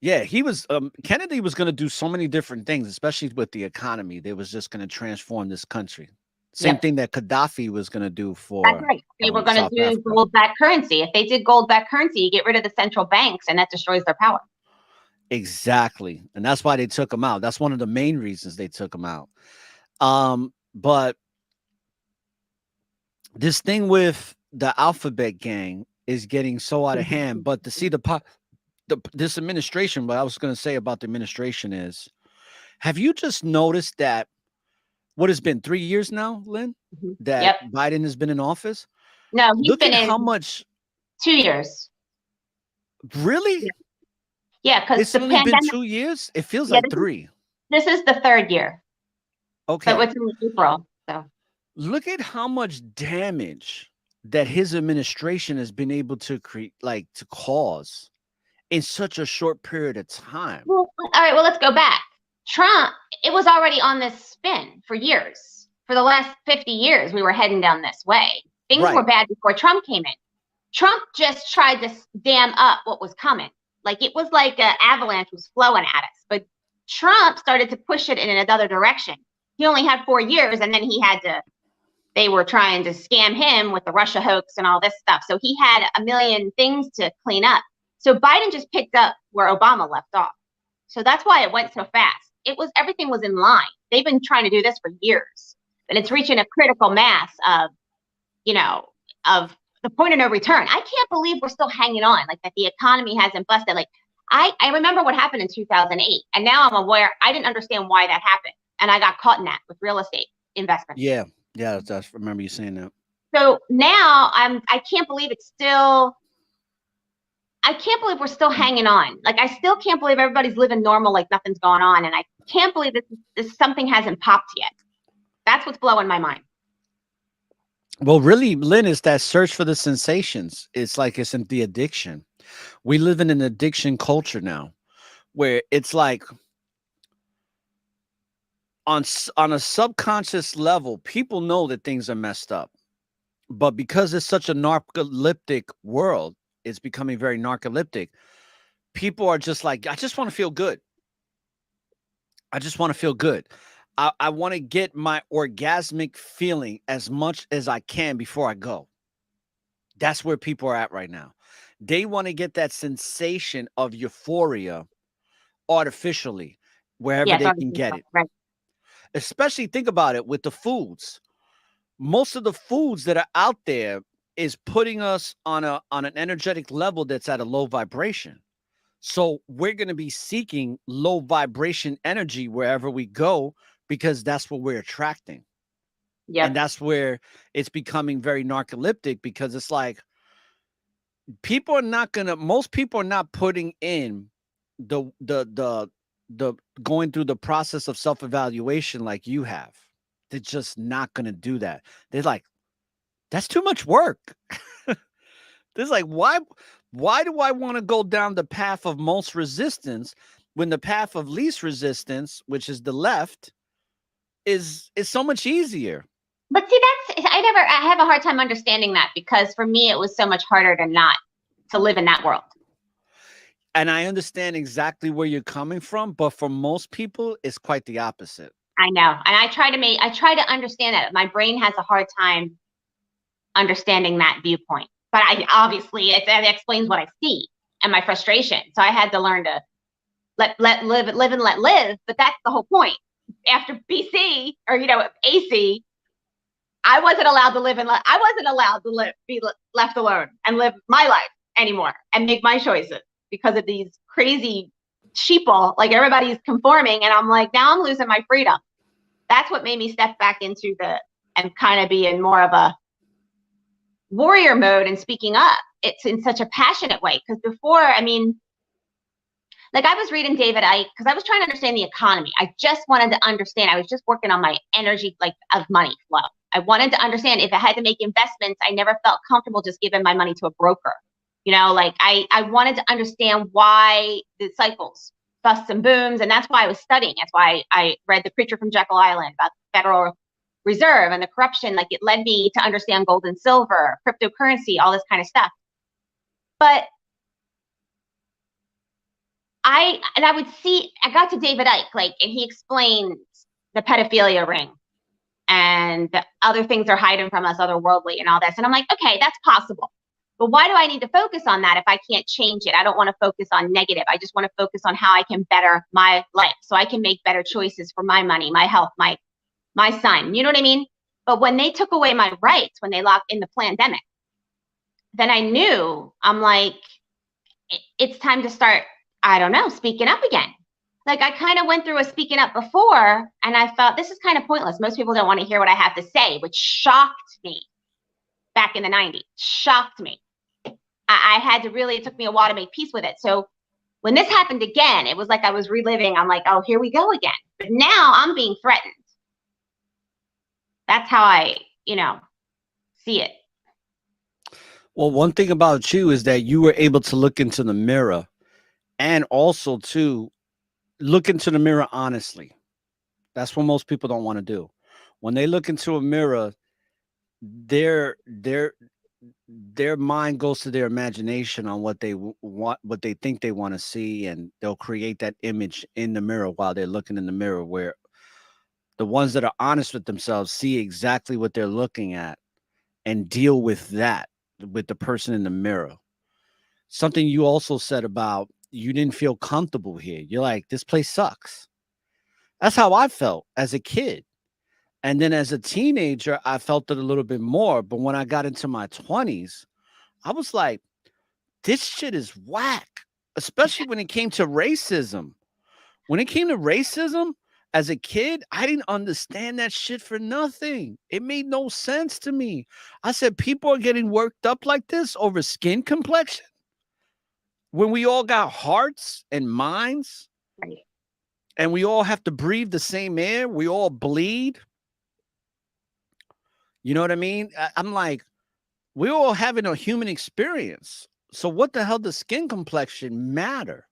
Yeah, he was Kennedy was going to do so many different things, especially with the economy. They was just going to transform this country. Same Yep, thing that Gaddafi was going to do that's for right. They were going to South do Africa. gold-backed currency. If they did gold-backed currency, you get rid of the central banks, and that destroys their power. Exactly. And that's why they took him out. That's one of the main reasons they took him out. But this thing with the alphabet gang is getting so out of hand. But to see this administration, what I was going to say about the administration is, have you just noticed that what has been 3 years now, Lynn, Mhm. that Yep. Biden has been in office? No, he's Look been at in how much, 2 years. really? Yeah, because It's the only been pandemic. 2 years? It feels Yeah, like three. this is the third year. So Okay. it's in April. So Look at how much damage that his administration has been able to create, like to cause in such a short period of time. well, all right. Well, let's go back. Trump. It was already on this spin for years. For the last 50 years, we were heading down this way. Things were Right. bad before Trump came in. Trump just tried to dam up what was coming. Like it was like an avalanche was flowing at us. But Trump started to push it in another direction. He only had 4 years, and then they were trying to scam him with the Russia hoax and all this stuff. So he had a million things to clean up. So Biden just picked up where Obama left off. So that's why it went so fast. Everything was in line. They've been trying to do this for years, but it's reaching a critical mass of, of the point of no return. I can't believe we're still hanging on, like that the economy hasn't busted. Like I remember what happened in 2008, and now I'm aware. I didn't understand why that happened, and I got caught in that with real estate investment. Yeah. Yeah. I remember you saying that. So now I can't believe it's still. I can't believe we're still hanging on. Like I still can't believe everybody's living normal, like nothing's going on, and I can't believe this something hasn't popped yet. That's what's blowing my mind. Well, really, Lynn, is that search for the sensations. It's like it's in the addiction. We live in an addiction culture now where it's like on a subconscious level, people know that things are messed up. But because it's such a narcoleptic world, it's becoming very narcoleptic. People are just like, I just want to feel good. I just want to feel good. I want to get my orgasmic feeling as much as I can before I go. That's where people are at right now. They want to get that sensation of euphoria artificially, wherever Yeah, they can get it. right. Especially think about it with the foods. Most of the foods that are out there is putting us on an energetic level that's at a low vibration. So we're going to be seeking low vibration energy wherever we go, because that's what we're attracting. Yeah. And that's where it's becoming very narcoleptic, because it's like most people are not putting in the going through the process of self-evaluation like you have. They're just not going to do that. They're like, that's too much work. There's like, why do I want to go down the path of most resistance when the path of least resistance, which is the left, is so much easier? But see, I have a hard time understanding that, because for me, it was so much harder to live in that world. And I understand exactly where you're coming from, but for most people, it's quite the opposite. I know. And I try to understand that. My brain has a hard time understanding that viewpoint. But obviously it explains what I see and my frustration. So I had to learn to live and let live. But that's the whole point. After BC or AC, I wasn't allowed to be left alone and live my life anymore and make my choices because of these crazy sheeple. Like everybody's conforming, and I'm like, now I'm losing my freedom. That's what made me step back into and kind of be in more of a warrior mode and speaking up. It's in such a passionate way, because before, I was reading David Icke because I was trying to understand the economy. I just wanted to understand. I was just working on my energy, of money flow. I wanted to understand if I had to make investments. I never felt comfortable just giving my money to a broker. I wanted to understand why the cycles, busts and booms, and that's why I was studying. That's why I read The Creature from Jekyll Island about the Federal Reserve and the corruption. Like, it led me to understand gold and silver, cryptocurrency, all this kind of stuff. But I got to David Icke, like, and he explains the pedophilia ring and the other things they're hiding from us, otherworldly and all this. And I'm like, okay, that's possible. But why do I need to focus on that if I can't change it? I don't want to focus on negative. I just want to focus on how I can better my life so I can make better choices for my money, my health, my son. You know what I mean? But when they took away my rights, when they locked in the pandemic, then I knew, I'm like, it's time to start, I don't know, speaking up again. Like, I kind of went through a speaking up before, and I felt this is kind of pointless. Most people don't want to hear what I have to say, which shocked me back in the 90s. Shocked me. I had to really, it took me a while to make peace with it. So when this happened again, it was like I was reliving. I'm like, oh, here we go again. But now I'm being threatened. That's how I, see it. Well, one thing about you is that you were able to look into the mirror, and also to look into the mirror honestly. That's what most people don't want to do. When they look into a mirror, their mind goes to their imagination on what they want, what they think they want to see, and they'll create that image in the mirror while they're looking in the mirror, where the ones that are honest with themselves see exactly what they're looking at and deal with that, with the person in the mirror. Something you also said about you didn't feel comfortable here. You're like, this place sucks. That's how I felt as a kid. And then as a teenager, I felt it a little bit more. But when I got into my 20s, I was like, this shit is whack, especially when it came to racism. When it came to racism, as a kid, I didn't understand that shit for nothing. It made no sense to me. I said, people are getting worked up like this over skin complexion when we all got hearts and minds, Right. and we all have to breathe the same air. We all bleed. You know what I mean? I'm like, we're all having a human experience. So what the hell does skin complexion matter?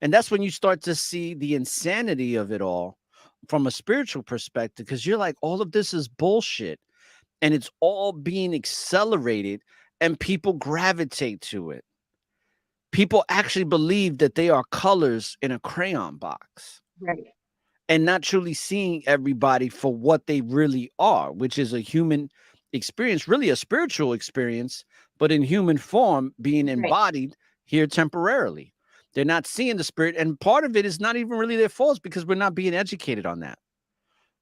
And that's when you start to see the insanity of it all from a spiritual perspective, because you're like, all of this is bullshit, and it's all being accelerated, and people gravitate to it. People actually believe that they are colors in a crayon box. Right. And not truly seeing everybody for what they really are, which is a human experience, really a spiritual experience, but in human form, being embodied here temporarily. They're not seeing the spirit. And part of it is not even really their fault, because we're not being educated on that.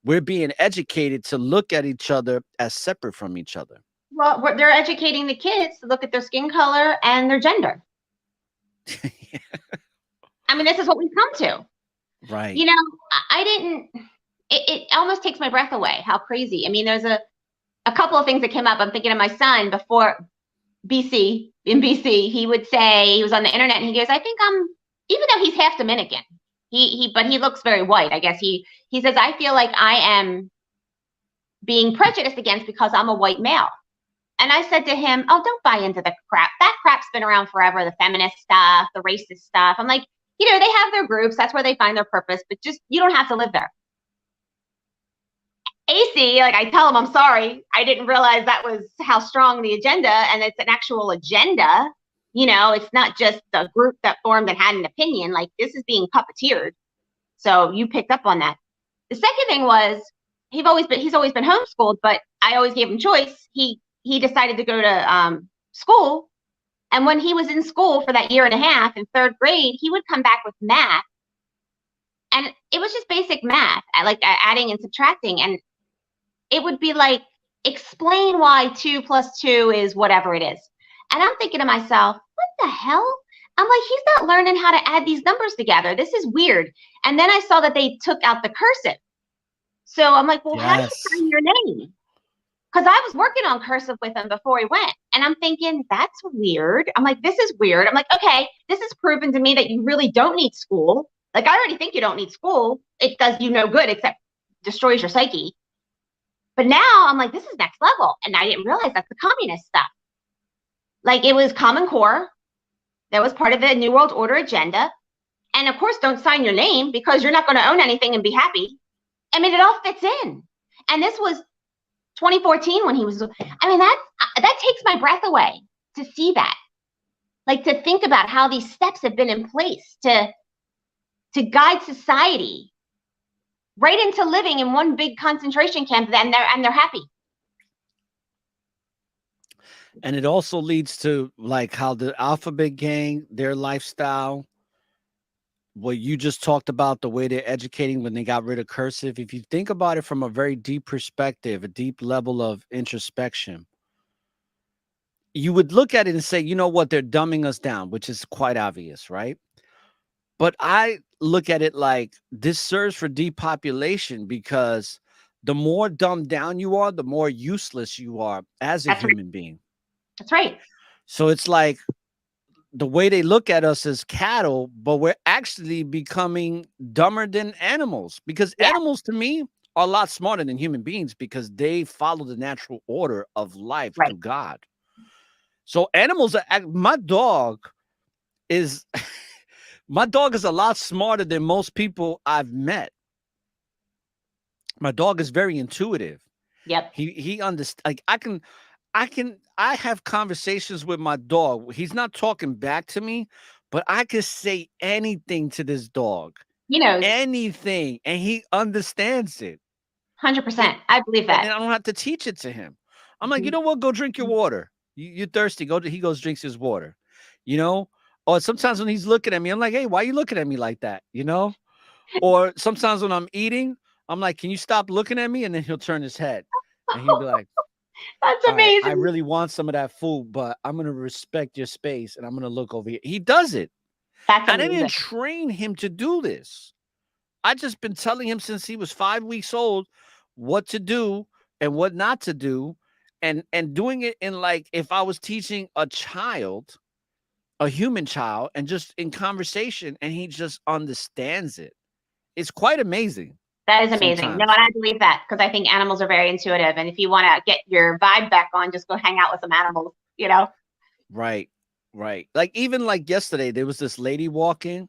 We're being educated to look at each other as separate from each other. Well, they're educating the kids to look at their skin color and their gender. Yeah. I mean, this is what we've come to. Right. It almost takes my breath away, how crazy. I mean, there's a couple of things that came up. I'm thinking of my son before in BC, he would say, he was on the internet, and he goes, I think even though he's half Dominican, but he looks very white. I guess he says, I feel like I am being prejudiced against because I'm a white male. And I said to him, oh, don't buy into the crap. That crap's been around forever, the feminist stuff, the racist stuff. I'm like, they have their groups. That's where they find their purpose, but just, you don't have to live there. AC, like, I tell him, I'm sorry. I didn't realize that was how strong the agenda, and it's an actual agenda. It's not just a group that formed and had an opinion. Like, this is being puppeteered. So you picked up on that. The second thing was, he's always been homeschooled, but I always gave him choice. He decided to go to school. And when he was in school for that year and a half in third grade, he would come back with math. And it was just basic math, like adding and subtracting. And it would be like, explain why 2 + 2 is whatever it is. And I'm thinking to myself, what the hell? I'm like, he's not learning how to add these numbers together. This is weird. And then I saw that they took out the cursive. So I'm like, well, How do you sign your name? Because I was working on cursive with him before he went. And I'm thinking, that's weird. I'm like, this is weird. I'm like, okay, this is proven to me that you really don't need school. Like, I already think you don't need school. It does you no good except destroys your psyche. But now I'm like, this is next level. And I didn't realize that's the communist stuff. Like, it was Common Core. That was part of the New World Order agenda. And of course, don't sign your name, because you're not going to own anything and be happy. I mean, it all fits in. And this was 2014 when he was, I mean, that takes my breath away to see that. Like, to think about how these steps have been in place to guide society right into living in one big concentration camp, and they're happy. And it also leads to like how the alphabet gang, their lifestyle, what you just talked about, the way they're educating when they got rid of cursive. If you think about it from a very deep perspective, a deep level of introspection, you would look at it and say, you know what, they're dumbing us down, which is quite obvious, right? But I look at it like this serves for depopulation, because the more dumbed down you are, the more useless you are as a That's right. human being. That's right. So it's like the way they look at us as cattle, but we're actually becoming dumber than animals, because Yeah. animals to me are a lot smarter than human beings because they follow the natural order of life Right. through God. So animals are, my dog is my dog is a lot smarter than most people I've met. My dog is very intuitive. Yep. He understands. Like I have conversations with my dog. He's not talking back to me, but I could say anything to this dog, He knows. anything, and he understands it. 100%. I believe And then that. I don't have to teach it to him. I'm like, you know what? Go drink your water. You're thirsty. He goes, drinks his water, you know? Or sometimes when he's looking at me, I'm like, hey, why are you looking at me like that? You know? Or sometimes when I'm eating, I'm like, can you stop looking at me? And then he'll turn his head and he'll be like, That's all right, amazing. I really want some of that food, but I'm going to respect your space and I'm going to look over here. He does it. That's I amazing. didn't train him to do this. I just been telling him since he was 5 weeks old what to do and what not to do, and doing it in, like, if I was teaching a child, a human child, and just in conversation, and he just understands it. It's quite amazing. That is amazing. Sometimes. No, and I believe that, because I think animals are very intuitive. And if you want to get your vibe back on, just go hang out with some animals, you know? Right. Like, even like yesterday, there was this lady walking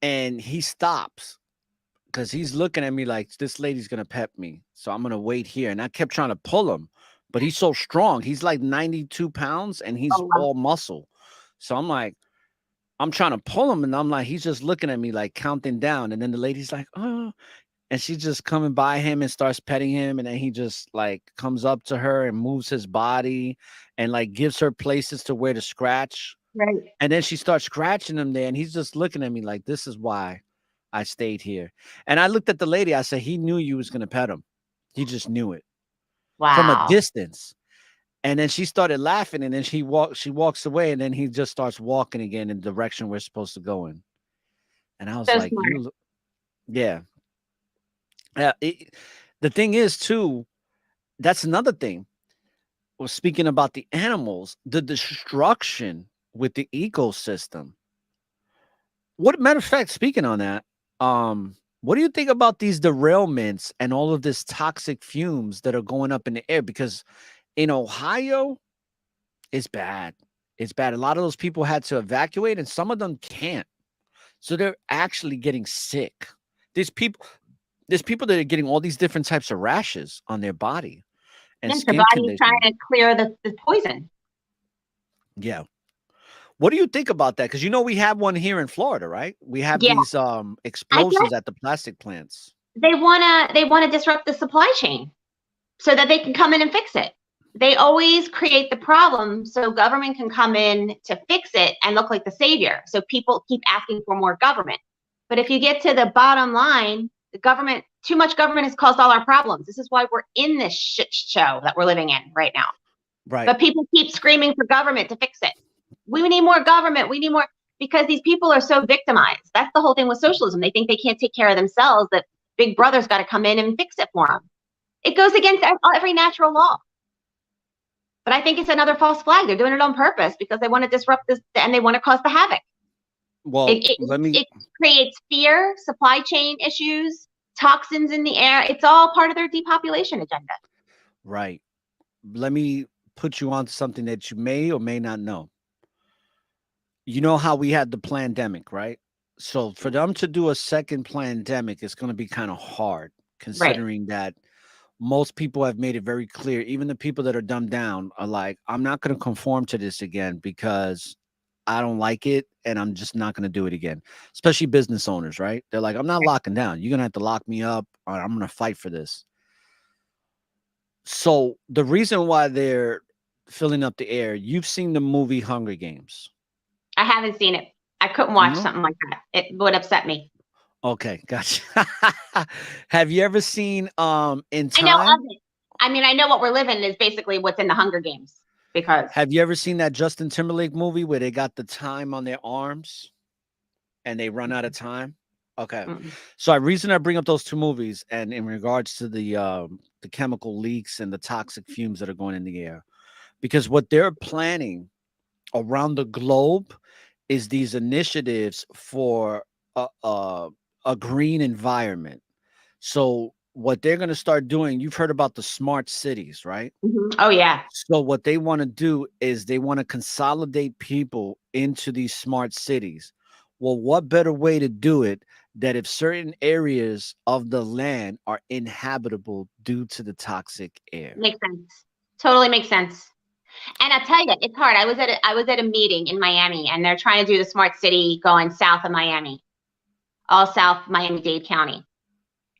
and he stops because he's looking at me like this lady's going to pet me. So I'm going to wait here. And I kept trying to pull him, but he's so strong. He's like 92 pounds and he's Oh, wow. all muscle. So I'm like, I'm trying to pull him and I'm like, he's just looking at me like counting down. And then the lady's like, oh, and she's just coming by him and starts petting him. And then he just like comes up to her and moves his body and like gives her places to where to scratch. Right. And then she starts scratching him there. And he's just looking at me like, this is why I stayed here. And I looked at the lady. I said, he knew you was going to pet him. He just knew it. Wow. From a distance. And then she started laughing. And then she walks away. And then he just starts walking again in the direction we're supposed to go in. And I was So like, smart. yeah. The thing is, too, that's another thing. Well, speaking about the animals, the destruction with the ecosystem. Matter of fact, speaking on that, what do you think about these derailments and all of this toxic fumes that are going up in the air? Because in Ohio, it's bad. It's bad. A lot of those people had to evacuate, and some of them can't. So they're actually getting sick. There's people that are getting all these different types of rashes on their body and Yes, the skin body's trying conditions. to clear the poison. Yeah. What do you think about that? Because we have one here in Florida, right? We have Yeah. these explosions at the plastic plants. They wanna disrupt the supply chain so that they can come in and fix it. They always create the problem so government can come in to fix it and look like the savior. So people keep asking for more government. But if you get to the bottom line, too much government has caused all our problems. This is why we're in this shit show that we're living in right now. Right. But people keep screaming for government to fix it. We need more government. We need more, because these people are so victimized. That's the whole thing with socialism. They think they can't take care of themselves, that Big Brother's got to come in and fix it for them. It goes against every natural law. But I think it's another false flag. They're doing it on purpose because they want to disrupt this and they want to cause the havoc. Well, it creates fear, supply chain issues, toxins in the air. It's all part of their depopulation agenda. Right. Let me put you on to something that you may or may not know. You know how we had the pandemic, right? So for them to do a second pandemic, it's going to be kind of hard, considering that most people have made it very clear. Even the people that are dumbed down are like, I'm not going to conform to this again because I don't like it, and I'm just not going to do it again. Especially business owners, right? They're like, I'm not locking down. You're going to have to lock me up, or I'm going to fight for this. So the reason why they're filling up the air, you've seen the movie Hunger Games. I haven't seen it. I couldn't watch No? something like that. It would upset me. Okay, gotcha. Have you ever seen In Time? I know of it. I mean, I know what we're living is basically what's in the Hunger Games. Because have you ever seen that Justin Timberlake movie where they got the time on their arms and they run out of time? Okay. So the reason I bring up those two movies, and in regards to the chemical leaks and the toxic fumes that are going in the air, because what they're planning around the globe is these initiatives for a green environment. So what they're going to start doing, you've heard about the smart cities, right? Oh, yeah. So what they want to do is they want to consolidate people into these smart cities. Well, what better way to do it that if certain areas of the land are inhabitable due to the toxic air? Makes sense. Totally makes sense. And I'll tell you, it's hard. I was at a meeting in Miami, and they're trying to do the smart city going south of Miami, all south Miami-Dade County.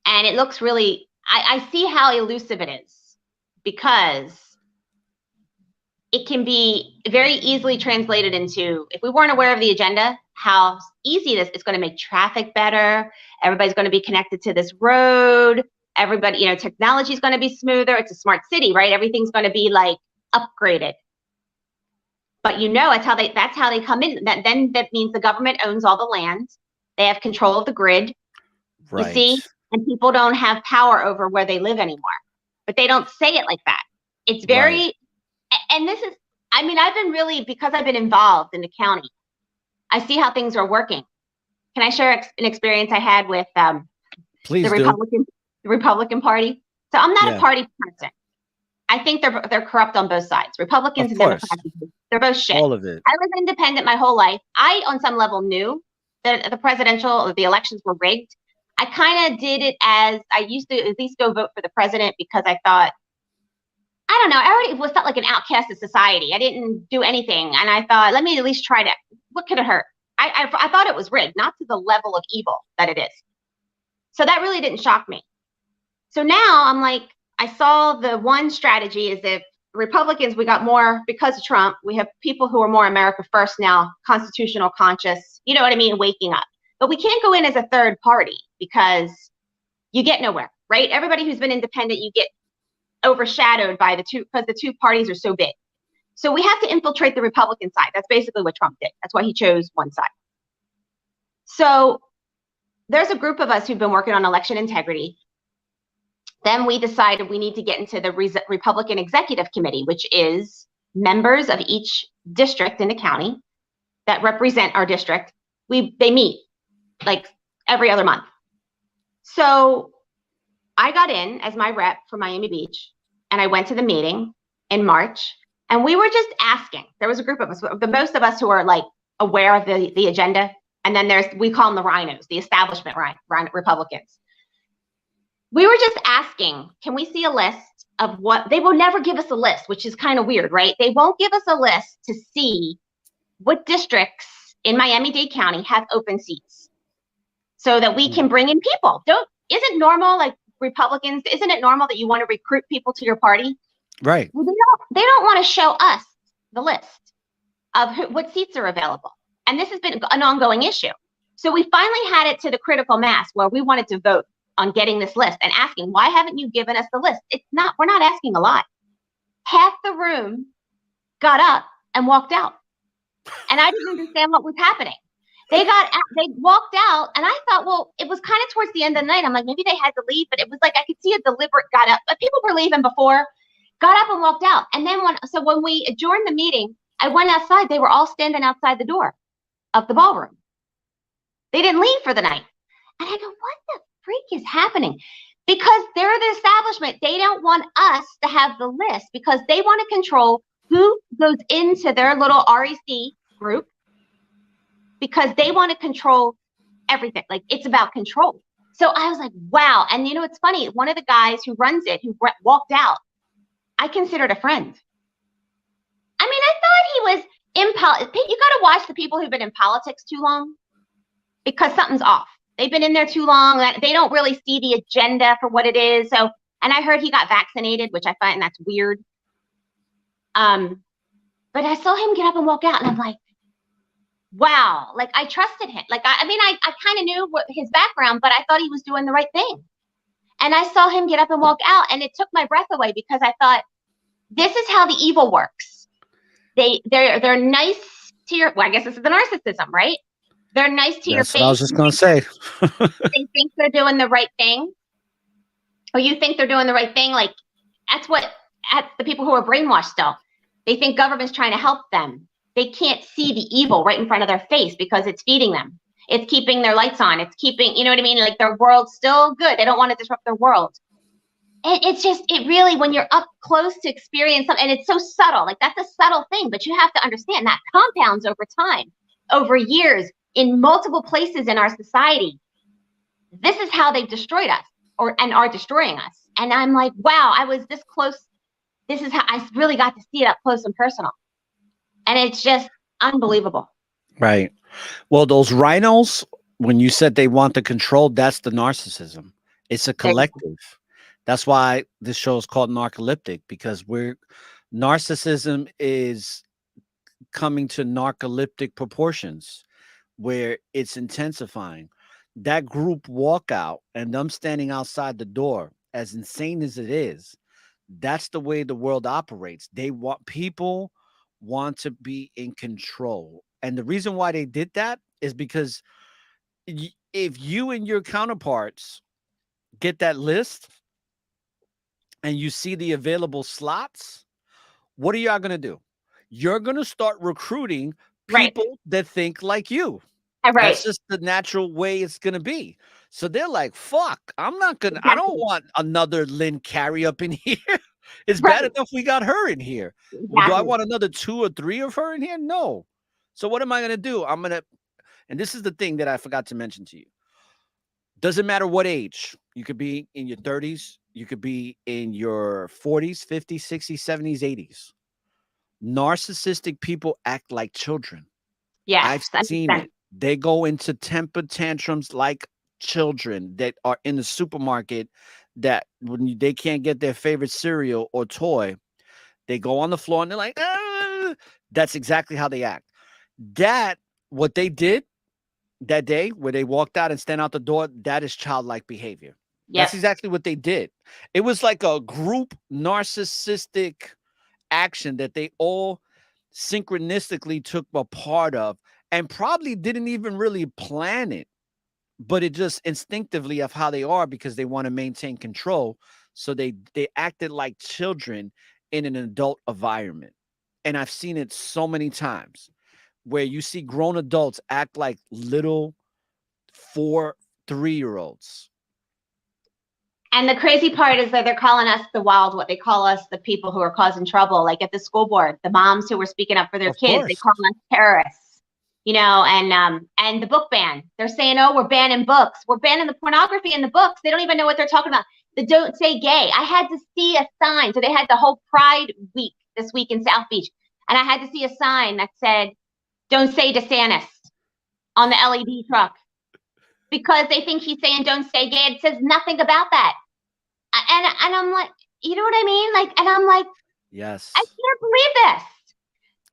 And it looks really, I see how elusive it is, because it can be very easily translated into, if we weren't aware of the agenda, how easy this is going to make traffic better. Everybody's going to be connected to this road. Everybody, you know, technology is going to be smoother. It's a smart city, right? Everything's going to be like upgraded. But you know, that's how they come in. Then that means the government owns all the land. They have control of the grid. Right. You see? And people don't have power over where they live anymore. But they don't say it like that. It's very, right. And this is, I mean, I've been really, because I've been involved in the county, I see how things are working. Can I share an experience I had with the Republican Party? So I'm not a party person. I think they're corrupt on both sides. Republicans and Democrats, they're both shit. All of it. I was independent my whole life. I, on some level, knew that the presidential or the elections were rigged. I kind of did it as, I used to at least go vote for the president because I thought, I don't know, I already felt like an outcast of society. I didn't do anything. And I thought, let me at least try to, what could it hurt? I thought it was rigged, not to the level of evil that it is. So that really didn't shock me. So now I'm like, I saw the one strategy is if Republicans, we got more, because of Trump, we have people who are more America first now, constitutional conscious, you know what I mean, waking up. But we can't go in as a third party because you get nowhere, right? Everybody who's been independent, you get overshadowed by the two, because the two parties are so big. So we have to infiltrate the Republican side. That's basically what Trump did. That's why he chose one side. So there's a group of us who've been working on election integrity. Then we decided we need to get into the Republican Executive Committee, which is members of each district in the county that represent our district. They meet like every other month. So I got in as my rep for Miami Beach, and I went to the meeting in March, and we were just asking. There was a group of us, the most of us who are like aware of the agenda, and then we call them the rhinos, the establishment Republicans. We were just asking, can we see a list of what, they will never give us a list, which is kind of weird, right? They won't give us a list to see what districts in Miami-Dade County have open seats so that we can bring in people. Isn't normal, like Republicans, isn't it normal that you want to recruit people to your party? Right. Well, they don't want to show us the list of what seats are available. And this has been an ongoing issue. So we finally had it to the critical mass where we wanted to vote on getting this list and asking, why haven't you given us the list? We're not asking a lot. Half the room got up and walked out. And I didn't understand what was happening. They walked out, and I thought, well, it was kind of towards the end of the night. I'm like, maybe they had to leave, but it was like I could see a deliberate got up. But people were leaving before, got up and walked out. And then when we adjourned the meeting, I went outside. They were all standing outside the door of the ballroom. They didn't leave for the night. And I go, what the freak is happening? Because they're the establishment. They don't want us to have the list because they want to control who goes into their little REC group, because they want to control everything. Like, it's about control. So I was like, wow. And you know, it's funny. One of the guys who runs it, who walked out, I considered a friend. I mean, I thought you got to watch the people who've been in politics too long, because something's off. They've been in there too long. They don't really see the agenda for what it is. So, and I heard he got vaccinated, which I find that's weird. But I saw him get up and walk out, and I'm like, wow, like I trusted him. Like, I mean, I kind of knew what his background, but I thought he was doing the right thing. And I saw him get up and walk out, and it took my breath away, because I thought, this is how the evil works. They're nice to your, well, I guess this is the narcissism, right? They're nice to your face. That's what I was just going to say. They think they're doing the right thing, or you think they're doing the right thing. Like, that's the people who are brainwashed still. They think government's trying to help them. They can't see the evil right in front of their face, because it's feeding them. It's keeping their lights on. It's keeping, you know what I mean? Like, their world's still good. They don't want to disrupt their world. And it really, when you're up close to experience something, and it's so subtle, like that's a subtle thing, but you have to understand that compounds over time, over years, in multiple places in our society. This is how they've destroyed us, and are destroying us. And I'm like, wow, I was this close. This is how I really got to see it up close and personal. And it's just unbelievable. Right. Well, those rhinos, when you said they want the control, that's the narcissism. It's a collective. That's why this show is called Narcalyptic, because narcissism is coming to narcoleptic proportions, where it's intensifying. That group walkout and them standing outside the door, as insane as it is, that's the way the world operates. People want to be in control. And the reason why they did that is because if you and your counterparts get that list and you see the available slots, what are y'all going to do? You're going to start recruiting people that think like you. Right. That's just the natural way it's going to be. So they're like, fuck, I don't want another Lynn Carey up in here. It's bad enough we got her in here. Well, do I want another 2 or 3 of her in here? No. So what am I going to do? And this is the thing that I forgot to mention to you. Doesn't matter what age. You could be in your 30s. You could be in your 40s, 50s, 60s, 70s, 80s. Narcissistic people act like children. Yeah, I've seen it. They go into temper tantrums like children that are in the supermarket, that when they can't get their favorite cereal or toy, they go on the floor and they're like, ah! That's exactly how they act. What they did that day where they walked out and stand out the door, that is childlike behavior. Yep. That's exactly what they did. It was like a group narcissistic action that they all synchronistically took a part of, and probably didn't even really plan it, but it just instinctively of how they are, because they want to maintain control. So they acted like children in an adult environment. And I've seen it so many times where you see grown adults act like little 3-year-olds. And the crazy part is that they're calling us what they call us, the people who are causing trouble. Like at the school board, the moms who were speaking up for their kids, they call us terrorists, you know, and the book ban. They're saying, oh, we're banning books. We're banning the pornography in the books. They don't even know what they're talking about. The don't say gay. I had to see a sign. So they had the whole Pride week this week in South Beach. And I had to see a sign that said, don't say DeSantis on the LED truck. Because they think he's saying don't say gay. It says nothing about that. And I'm like, you know what I mean? Like, and I'm like, yes, I can't believe this.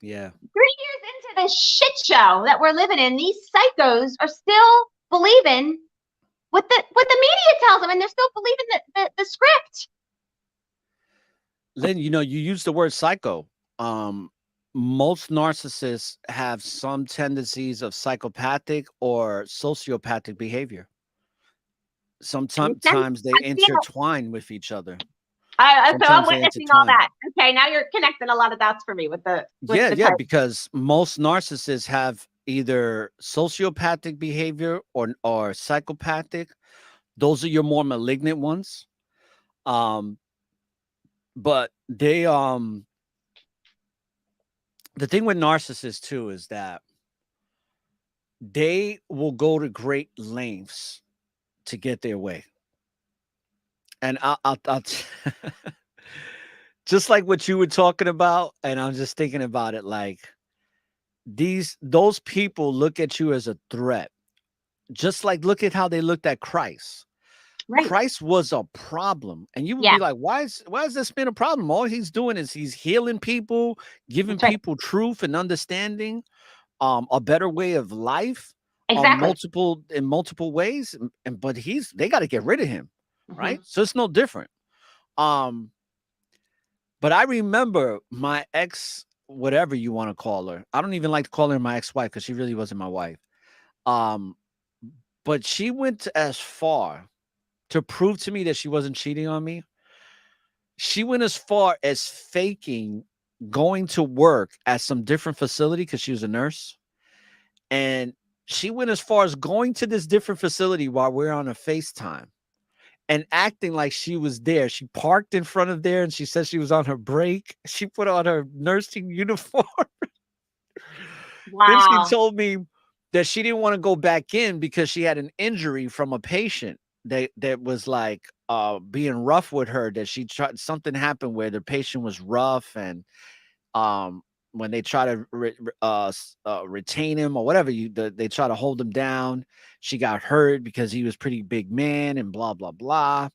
Yeah. 3 years into this shit show that we're living in, these psychos are still believing what the media tells them, and they're still believing the script. Lynn, you know, you use the word psycho. Most narcissists have some tendencies of psychopathic or sociopathic behavior. Sometimes they intertwine with each other. So I'm witnessing all that. Okay, now you're connecting a lot of dots for me with the because most narcissists have either sociopathic behavior or psychopathic. Those are your more malignant ones. But they the thing with narcissists too is that they will go to great lengths to get their way. And I'll just like what you were talking about, and I'm just thinking about it, like those people look at you as a threat. Just like look at how they looked at Christ. Right. Christ was a problem, and you would Yeah. be like, why is this man a problem? All he's doing is he's healing people, giving That's right. people truth and understanding, a better way of life, Exactly. in multiple ways. But they got to get rid of him, right? Mhm. So it's no different. But I remember my ex, whatever you want to call her. I don't even like to call her my ex-wife because she really wasn't my wife. But she went as far to prove to me that she wasn't cheating on me. She went as far as faking going to work at some different facility because she was a nurse. And she went as far as going to this different facility while we're on a FaceTime and acting like she was there. She parked in front of there and she said she was on her break. She put on her nursing uniform. Then she Wow. told me that she didn't want to go back in because she had an injury from a patient that was like being rough with her, that she tried, something happened where the patient was rough, and when they try to retain him or whatever, they try to hold him down, she got hurt because he was pretty big man and blah blah blah.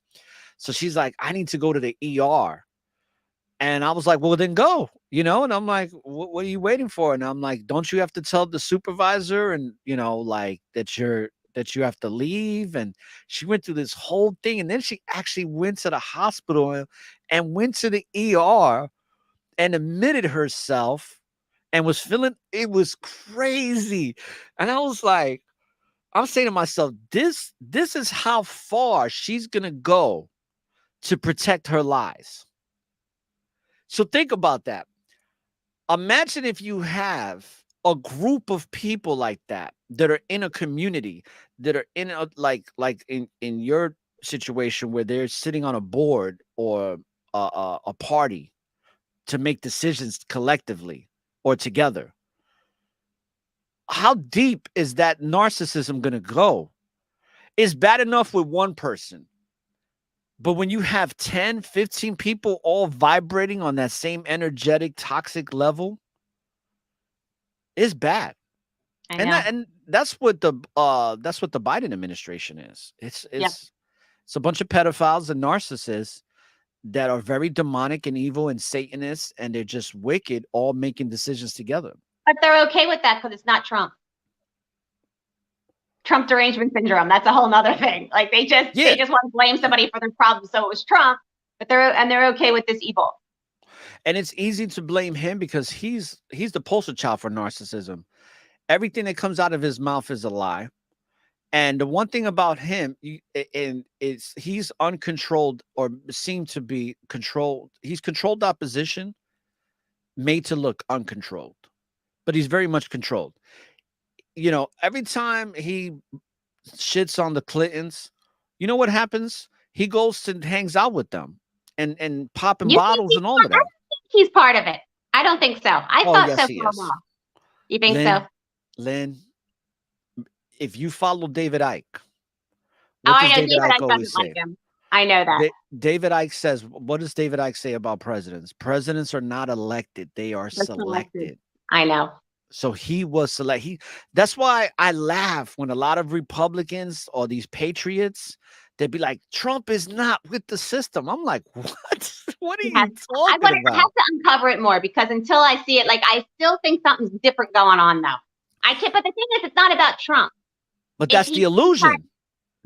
So she's like, I need to go to the ER. And I was like, well, then go, and I'm like, what are you waiting for? And I'm like, don't you have to tell the supervisor and, like that you have to leave? And she went through this whole thing. And then she actually went to the hospital and went to the ER and admitted herself and was feeling, it was crazy. And I was like, I'm saying to myself, this is how far she's going to go to protect her lies. So think about that. Imagine if you have a group of people like that are in a community, that are in a, like in your situation where they're sitting on a board or a party to make decisions collectively or together. How deep is that narcissism going to go? It's bad enough with one person. But when you have 10, 15 people all vibrating on that same energetic, toxic level, it's bad. I know. And that's what the Biden administration is. It's a bunch of pedophiles and narcissists that are very demonic and evil and Satanists, and they're just wicked, all making decisions together. But they're okay with that because it's not Trump. Trump derangement syndrome. That's a whole nother thing. Like they just want to blame somebody for their problems. So it was Trump, but they're okay with this evil. And it's easy to blame him because he's the poster child for narcissism. Everything that comes out of his mouth is a lie. And the one thing about him, he's uncontrolled, or seemed to be controlled. He's controlled opposition, made to look uncontrolled, but he's very much controlled. Every time he shits on the Clintons, you know what happens? He goes and hangs out with them and popping bottles and all of that. I don't think he's part of it. I don't think so. I thought yes, so he for a is. while. You think Lynn, so? Lynn, if you follow David Icke, I know David Icke doesn't like him. I know that. David Icke says, what does David Icke say about presidents? Presidents are not elected. They are selected. I know. So he was selected. That's why I laugh when a lot of Republicans or these patriots, they'd be like, Trump is not with the system. I'm like, what? What are you talking about? I have to uncover it more, because until I see it, like, I still think something's different going on, though. But the thing is, it's not about Trump. But that's the illusion.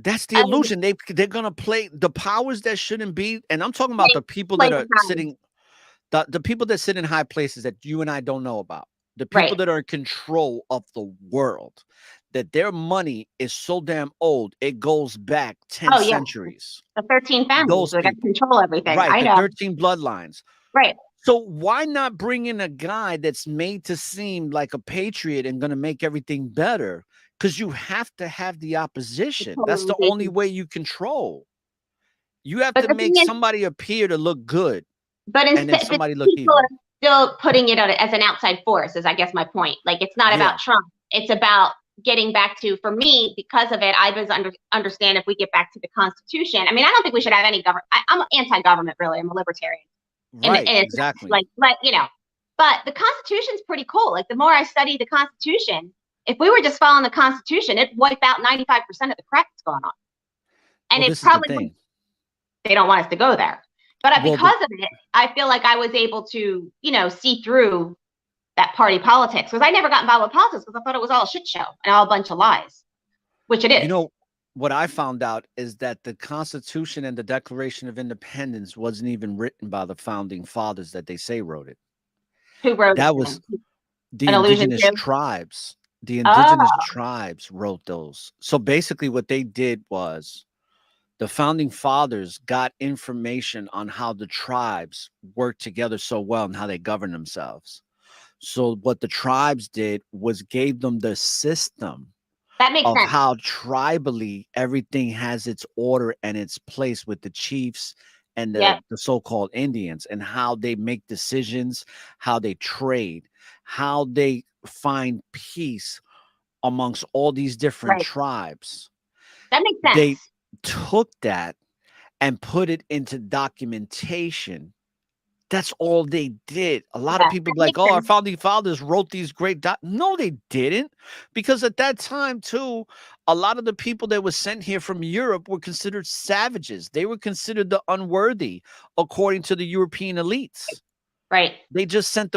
That's the illusion. They're going to play the powers that shouldn't be. And I'm talking about the people that are sitting, the people that sit in high places that you and I don't know about. The people that are in control of the world, that their money is so damn old, it goes back 10 centuries. The 13 families that control everything. Right, I know. the 13 bloodlines. Right. So why not bring in a guy that's made to seem like a patriot and going to make everything better? Because you have to have the opposition. That's the only way you control. You have to make somebody appear to look good. But instead, somebody look evil. Still putting it as an outside force is, I guess, my point. Like, it's not about Trump. It's about getting back to, for me, because of it, I was understand if we get back to the Constitution. I mean, I don't think we should have any government. I'm anti-government, really. I'm a libertarian. Right, exactly. Like, But the Constitution's pretty cool. Like, the more I study the Constitution, if we were just following the Constitution, it'd wipe out 95% of the crap that's going on. And Well, it this is the probably thing. they don't want us to go there. But Well, because of it, I feel like I was able to, see through that party politics, because I never got involved with politics because I thought it was all a shit show and all a bunch of lies, which it is. What I found out is that the Constitution and the Declaration of Independence wasn't even written by the founding fathers that they say wrote it. Who wrote That it? was the An allusion indigenous to? tribes. The indigenous Oh, tribes wrote those. So basically what they did was the founding fathers got information on how the tribes worked together so well and how they govern themselves. So what the tribes did was gave them the system that makes of sense. how tribally everything has its order and its place with the chiefs and Yep. the so-called Indians, and how they make decisions, how they trade, how they find peace amongst all these different Right. tribes. That makes sense. They took that and put it into documentation. That's all they did. A lot of people be like, oh, our founding fathers wrote these great no, they didn't. Because at that time, too, a lot of the people that were sent here from Europe were considered savages. They were considered the unworthy, according to the European elites. Right. They just sent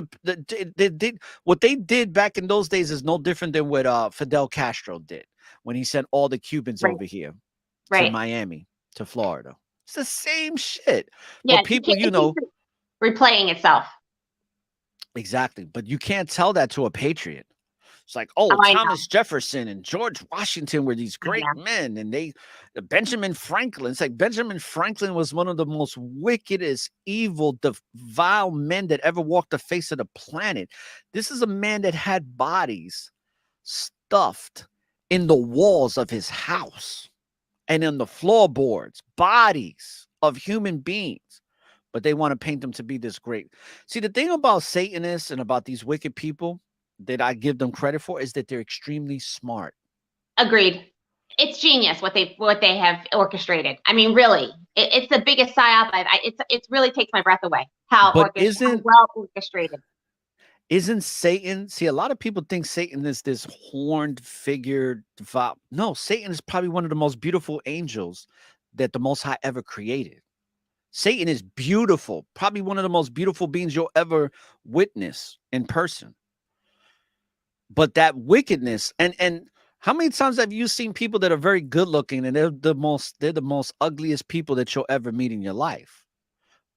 what they did back in those days is no different than what Fidel Castro did when he sent all the Cubans over here to Miami, to Florida. It's the same shit. Yeah, but people, replaying itself. Exactly. But you can't tell that to a patriot. It's like, Thomas Jefferson and George Washington were these great men, and Benjamin Franklin. It's like Benjamin Franklin was one of the most wickedest, evil, vile men that ever walked the face of the planet. This is a man that had bodies stuffed in the walls of his house and in the floorboards, bodies of human beings. But they want to paint them to be this great. See, the thing about Satanists and about these wicked people that I give them credit for is that they're extremely smart. Agreed. It's genius what they have orchestrated. I mean, really, it's the biggest psyop. It really takes my breath away. How well orchestrated. Isn't Satan? See, a lot of people think Satan is this horned figure. No, Satan is probably one of the most beautiful angels that the Most High ever created. Satan is beautiful, probably one of the most beautiful beings you'll ever witness in person. But that wickedness, and how many times have you seen people that are very good looking and they're the most ugliest people that you'll ever meet in your life?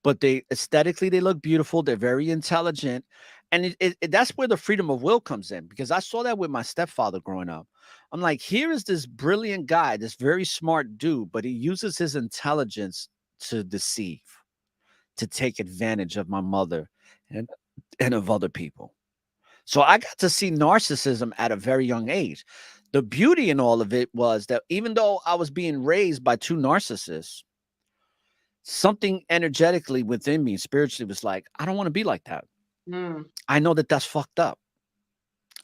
But they aesthetically, they look beautiful. They're very intelligent. And that's where the freedom of will comes in, because I saw that with my stepfather growing up. I'm like, here is this brilliant guy, this very smart dude, but he uses his intelligence to deceive, to take advantage of my mother and of other people. So I got to see narcissism at a very young age. The beauty in all of it was that even though I was being raised by two narcissists, something energetically within me, spiritually, was like, I don't want to be like that. I know that that's fucked up.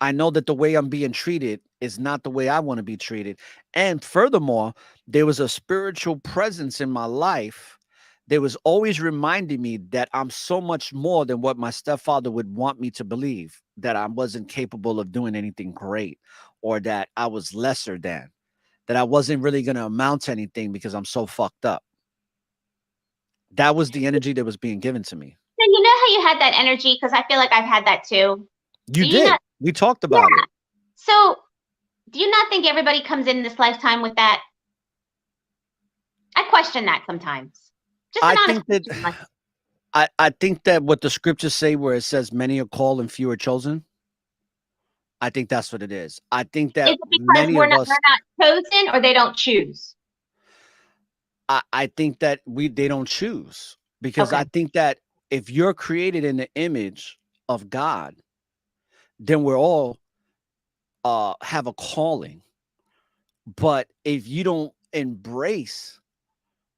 I know that the way I'm being treated is not the way I want to be treated. And furthermore, there was a spiritual presence in my life that was always reminding me that I'm so much more than what my stepfather would want me to believe, that I wasn't capable of doing anything great, or that I was lesser than, that I wasn't really going to amount to anything because I'm so fucked up. That was the energy that was being given to me. And you know how you had that energy? Because I feel like I've had that too. You did. We talked about it. So do you not think everybody comes in this lifetime with that? I question that sometimes. Just I think that what the scriptures say, where it says many are called and few are chosen, I think that's what it is. I think that many of us, we're not chosen, or they don't choose. I think that they don't choose, because I think that if you're created in the image of God, then we're all have a calling. But if you don't embrace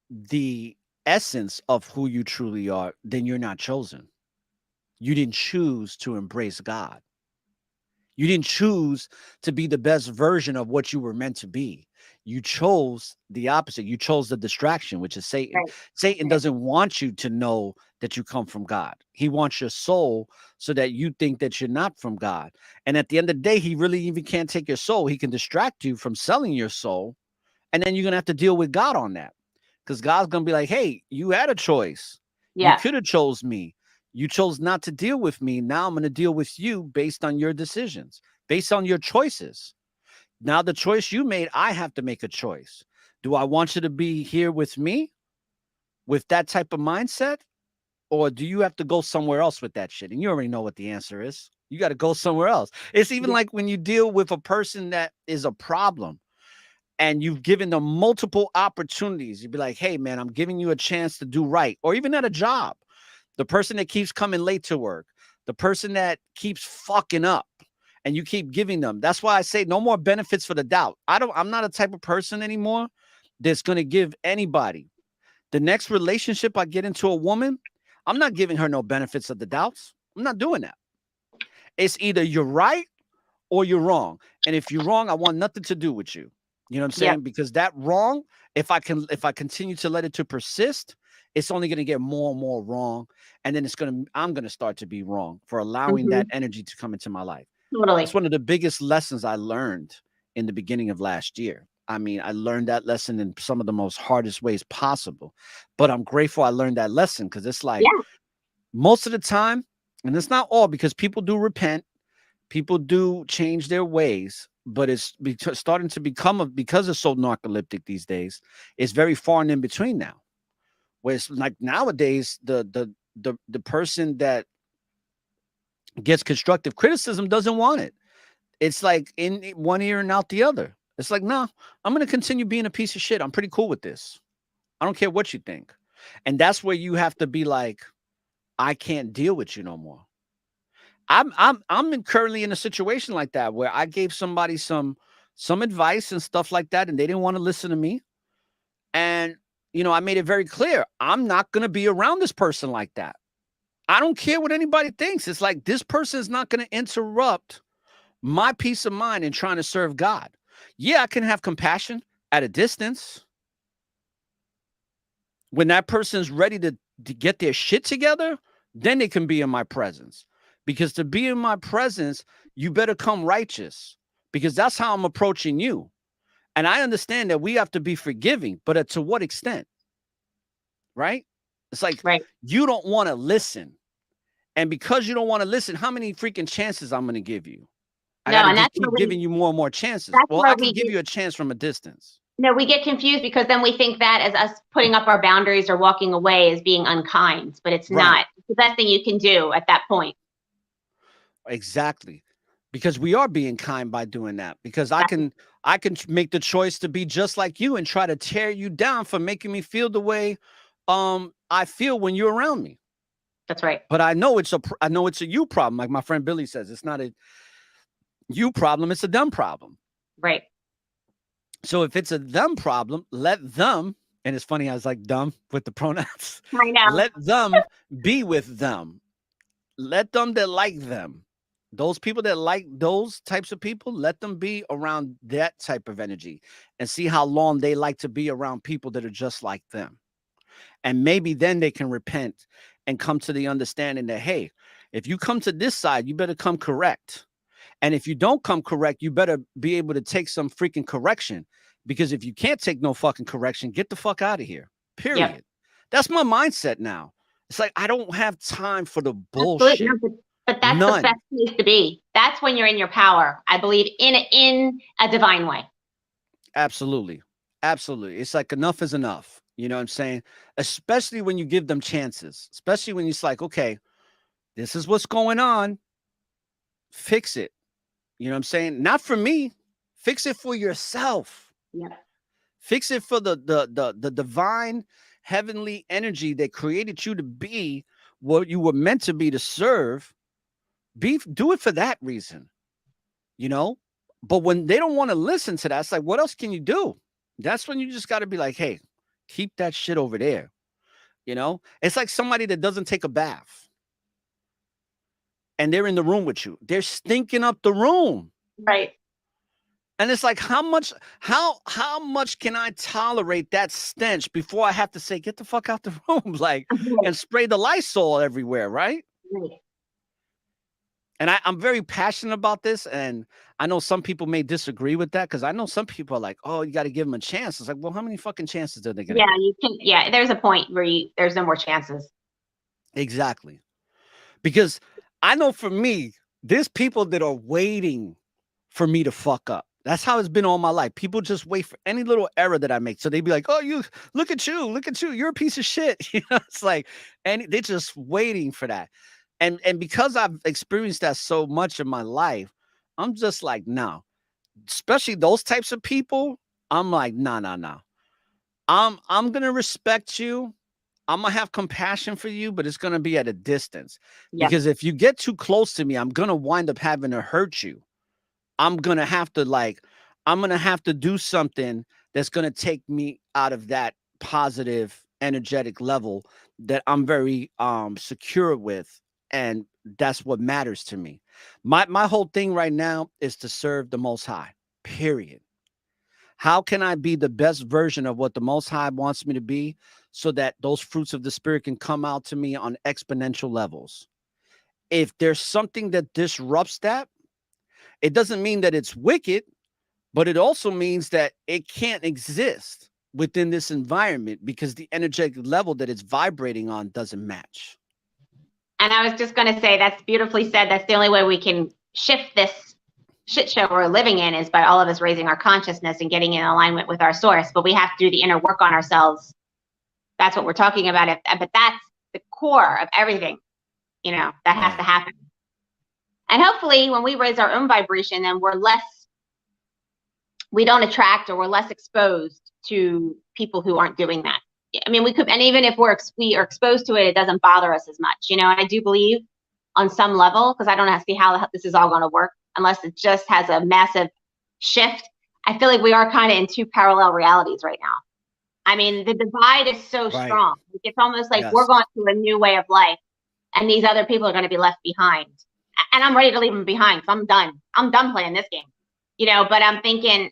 the essence of who you truly are, then you're not chosen. You didn't choose to embrace God. You didn't choose to be the best version of what you were meant to be. You chose the opposite. You chose the distraction, which is Satan. Right. Satan doesn't want you to know that you come from God. He wants your soul so that you think that you're not from God. And at the end of the day, he really even can't take your soul. He can distract you from selling your soul. And then you're going to have to deal with God on that. Because God's going to be like, hey, you had a choice. You Yes. could have chose me. You chose not to deal with me. Now I'm going to deal with you based on your decisions, based on your choices. Now the choice you made, I have to make a choice. Do I want you to be here with me with that type of mindset? Or do you have to go somewhere else with that shit? And you already know what the answer is. You got to go somewhere else. It's even like when you deal with a person that is a problem and you've given them multiple opportunities. You'd be like, hey, man, I'm giving you a chance to do right. Or even at a job, the person that keeps coming late to work, the person that keeps fucking up, and you keep giving them. That's why I say no more benefits for the doubt. I'm not a type of person anymore that's going to give anybody the next relationship I get into a woman. I'm not giving her no benefits of the doubts. I'm not doing that. It's either you're right or you're wrong. And if you're wrong, I want nothing to do with you. You know what I'm saying? Yep. Because that wrong, if I continue to let it to persist, it's only going to get more and more wrong. And then I'm going to start to be wrong for allowing that energy to come into my life. Totally. It's one of the biggest lessons I learned in the beginning of last year. I mean, I learned that lesson in some of the most hardest ways possible, but I'm grateful I learned that lesson because it's like most of the time, and it's not all because people do repent, people do change their ways, but it's starting to become because it's so narcoleptic these days. It's very far and in between now. Where it's like nowadays, the person that gets constructive criticism doesn't want it. It's like in one ear and out the other. It's like, no, I'm going to continue being a piece of shit. I'm pretty cool with this. I don't care what you think. And that's where you have to be like, I can't deal with you no more. I'm currently in a situation like that where I gave somebody some advice and stuff like that, and they didn't want to listen to me. And, you know, I made it very clear. I'm not going to be around this person like that. I don't care what anybody thinks. It's like this person is not going to interrupt my peace of mind in trying to serve God. Yeah, I can have compassion at a distance. When that person's ready to get their shit together, then they can be in my presence. Because to be in my presence, you better come righteous. Because that's how I'm approaching you. And I understand that we have to be forgiving, but to what extent? Right? It's like you don't want to listen. And because you don't want to listen, how many freaking chances I'm going to give you? I got to just keep giving you more and more chances. Well, I can give you a chance from a distance. No, we get confused because then we think that as us putting up our boundaries or walking away is being unkind, but it's not. It's the best thing you can do at that point. Exactly. Because we are being kind by doing that. Because I can make the choice to be just like you and try to tear you down for making me feel the way I feel when you're around me. That's right. But I know it's a you problem. Like my friend Billy says, it's not a you problem, it's a them problem. Right. So if it's a them problem, let them, and it's funny, I was like dumb with the pronouns. I know. Let them be with them. Let them that like them. Those people that like those types of people, let them be around that type of energy and see how long they like to be around people that are just like them. And maybe then they can repent and come to the understanding that, hey, if you come to this side, you better come correct. And if you don't come correct, you better be able to take some freaking correction. Because if you can't take no fucking correction, get the fuck out of here. Period. Yep. That's my mindset now. It's like, I don't have time for the bullshit. But that's the best place to be. That's when you're in your power. I believe in a divine way. Absolutely. Absolutely. It's like enough is enough. You know what I'm saying? Especially when you give them chances. Especially when it's like, okay, this is what's going on. Fix it. You know what I'm saying? Not for me. Fix it for yourself. Yeah. Fix it for the divine heavenly energy that created you to be what you were meant to be to serve. Do it for that reason. You know? But when they don't want to listen to that, it's like, what else can you do? That's when you just got to be like, hey, keep that shit over there. You know? It's like somebody that doesn't take a bath. and they're in the room with you. They're stinking up the room. Right. And it's like, how much can I tolerate that stench before I have to say, get the fuck out the room, like, and spray the Lysol everywhere, right? Right. And I'm very passionate about this, and I know some people may disagree with that, because I know some people are like, oh, you got to give them a chance. It's like, well, how many fucking chances are they gonna Yeah, get? you can. Yeah, there's a point where there's no more chances. Exactly. Because I know for me, there's people that are waiting for me to fuck up. That's how it's been all my life. People just wait for any little error that I make. So they'd be like, oh, look at you, you're a piece of shit. You know, it's like, and they're just waiting for that. And because I've experienced that so much in my life, I'm just like, no. Especially those types of people, I'm like, no. I'm gonna respect you. I'm gonna have compassion for you, but it's gonna be at a distance. Yeah. Because if you get too close to me, I'm gonna wind up having to hurt you. I'm gonna have to do something that's gonna take me out of that positive energetic level that I'm very secure with, and that's what matters to me. My whole thing right now is to serve the Most High. Period. How can I be the best version of what the Most High wants me to be, so that those fruits of the Spirit can come out to me on exponential levels? If there's something that disrupts that, it doesn't mean that it's wicked, but it also means that it can't exist within this environment, because the energetic level that it's vibrating on doesn't match. And I was just going to say, that's beautifully said. That's the only way we can shift this shit show we're living in, is by all of us raising our consciousness and getting in alignment with our source. But we have to do the inner work on ourselves. That's what we're talking about. But that's the core of everything, that has to happen. And hopefully when we raise our own vibration, then we don't attract, or we're less exposed to people who aren't doing that. I mean, we could, and even if we are exposed to it, it doesn't bother us as much, and I do believe on some level, because I don't see how this is all going to work unless it just has a massive shift. I feel like we are kind of in two parallel realities right now. I mean, the divide is so strong. It's almost like we're going through a new way of life, and these other people are going to be left behind. And I'm ready to leave them behind. So I'm done. I'm done playing this game, but I'm thinking,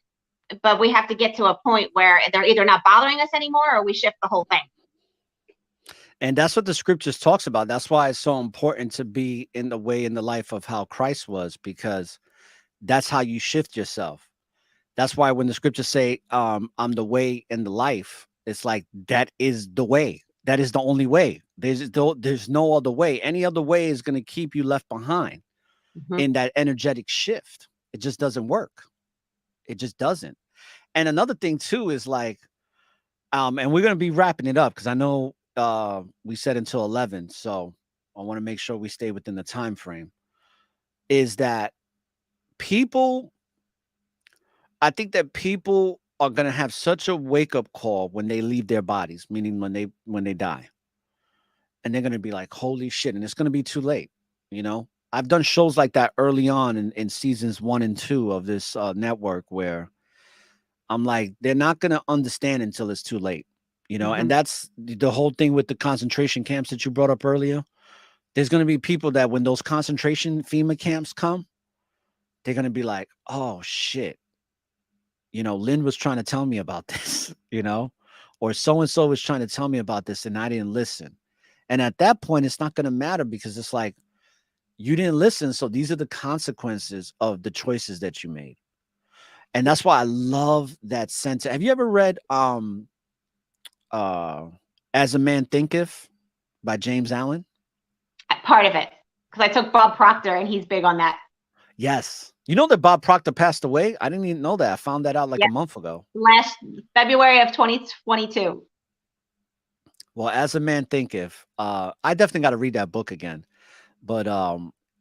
but we have to get to a point where they're either not bothering us anymore, or we shift the whole thing. And that's what the scriptures talks about. That's why it's so important to be in the way, in the life of how Christ was, because that's how you shift yourself. That's why when the scriptures say, I'm the way and the life, it's like, that is the way. That is the only way. There's no other way. Any other way is going to keep you left behind in that energetic shift. It just doesn't work. It just doesn't. And another thing too is like, and we're going to be wrapping it up, because I know we said until 11. So I want to make sure we stay within the time frame. Is that I think that people are going to have such a wake-up call when they leave their bodies, meaning when they die. And they're going to be like, holy shit. And it's going to be too late. I've done shows like that early on in seasons 1 and 2 of this network, where I'm like, they're not going to understand until it's too late, and that's the whole thing with the concentration camps that you brought up earlier. There's going to be people that when those concentration FEMA camps come, they're going to be like, oh shit. Lynn was trying to tell me about this, or so-and-so was trying to tell me about this, and I didn't listen. And at that point, it's not going to matter, because it's like, you didn't listen. So these are the consequences of the choices that you made. And that's why I love that sentence. Have you ever read As a Man Thinketh by James Allen? Part of it, because I took Bob Proctor, and he's big on that. Yes. You know that Bob Proctor passed away? I didn't even know that. I found that out like a month ago. Last February of 2022. Well, As a Man Thinketh, I definitely got to read that book again. But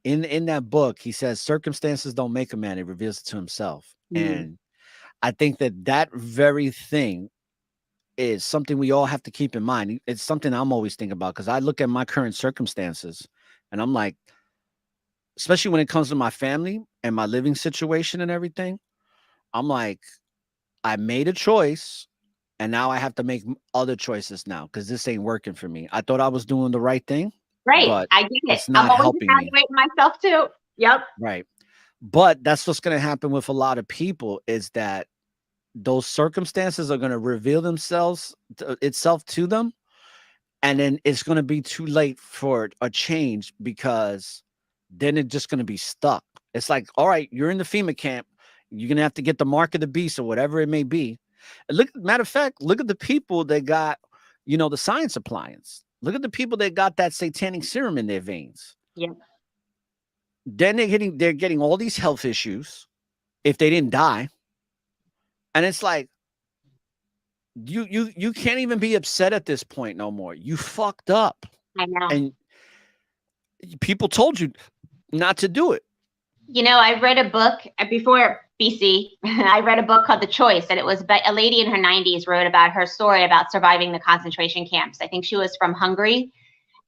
in that book, he says circumstances don't make a man; it reveals it to himself. And I think that very thing is something we all have to keep in mind. It's something I'm always thinking about, because I look at my current circumstances and I'm like, especially when it comes to my family and my living situation and everything, I'm like, I made a choice, and now I have to make other choices now, because this ain't working for me. I thought I was doing the right thing. Right. but I get it. it's I'm not always helping me. evaluating myself too. Yep. Right. But that's what's going to happen with a lot of people is that those circumstances are going to reveal themselves itself to them. And then it's going to be too late for a change because then it's just going to be stuck. It's like, all right, you're in the FEMA camp. You're going to have to get the mark of the beast or whatever it may be. And look, matter of fact, look at the people that got, the science appliance. Look at the people that got that satanic serum in their veins. Yeah. Then they're getting all these health issues if they didn't die. And it's like, you can't even be upset at this point no more. You fucked up. I know. And people told you not to do it. I read a book before BC. I read a book called The Choice, and it was a lady in her 90s wrote about her story about surviving the concentration camps. I think she was from Hungary.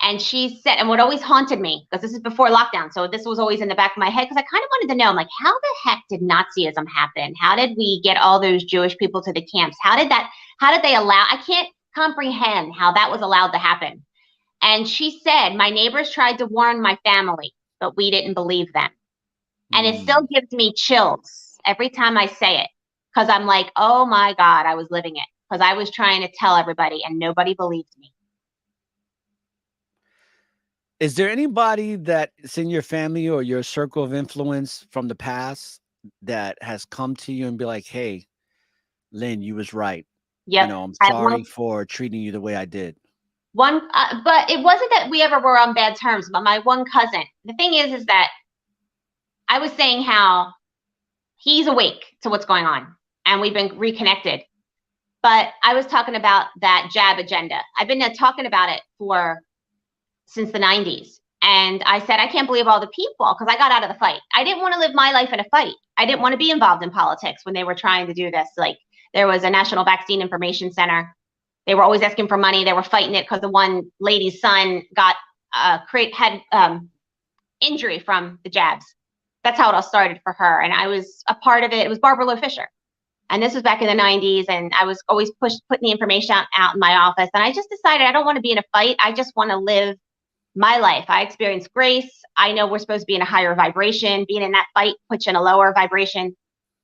And she said, and what always haunted me, because this is before lockdown, so this was always in the back of my head, because I kind of wanted to know, I'm like, how the heck did Nazism happen? How did we get all those Jewish people to the camps? How did they allow, I can't comprehend how that was allowed to happen. And she said, my neighbors tried to warn my family, but we didn't believe them. And it still gives me chills every time I say it, because I'm like, oh my God, I was living it, because I was trying to tell everybody and nobody believed me. Is there anybody that's in your family or your circle of influence from the past that has come to you and be like, hey, Lynn, you was right. Yep. I'm sorry for treating you the way I did. But it wasn't that we ever were on bad terms, but my one cousin, the thing is that I was saying how he's awake to what's going on and we've been reconnected. But I was talking about that jab agenda. I've been talking about it since the 90s. And I said, I can't believe all the people, because I got out of the fight. I didn't want to live my life in a fight. I didn't want to be involved in politics when they were trying to do this. Like, there was a National Vaccine Information Center. They were always asking for money. They were fighting it because the one lady's son got had injury from the jabs. That's how it all started for her. And I was a part of it. It was Barbara Loe Fisher. And this was back in the 90s. And I was always putting the information out in my office. And I just decided I don't want to be in a fight. I just want to live my life. I experienced grace. I know we're supposed to be in a higher vibration. Being in that fight puts you in a lower vibration.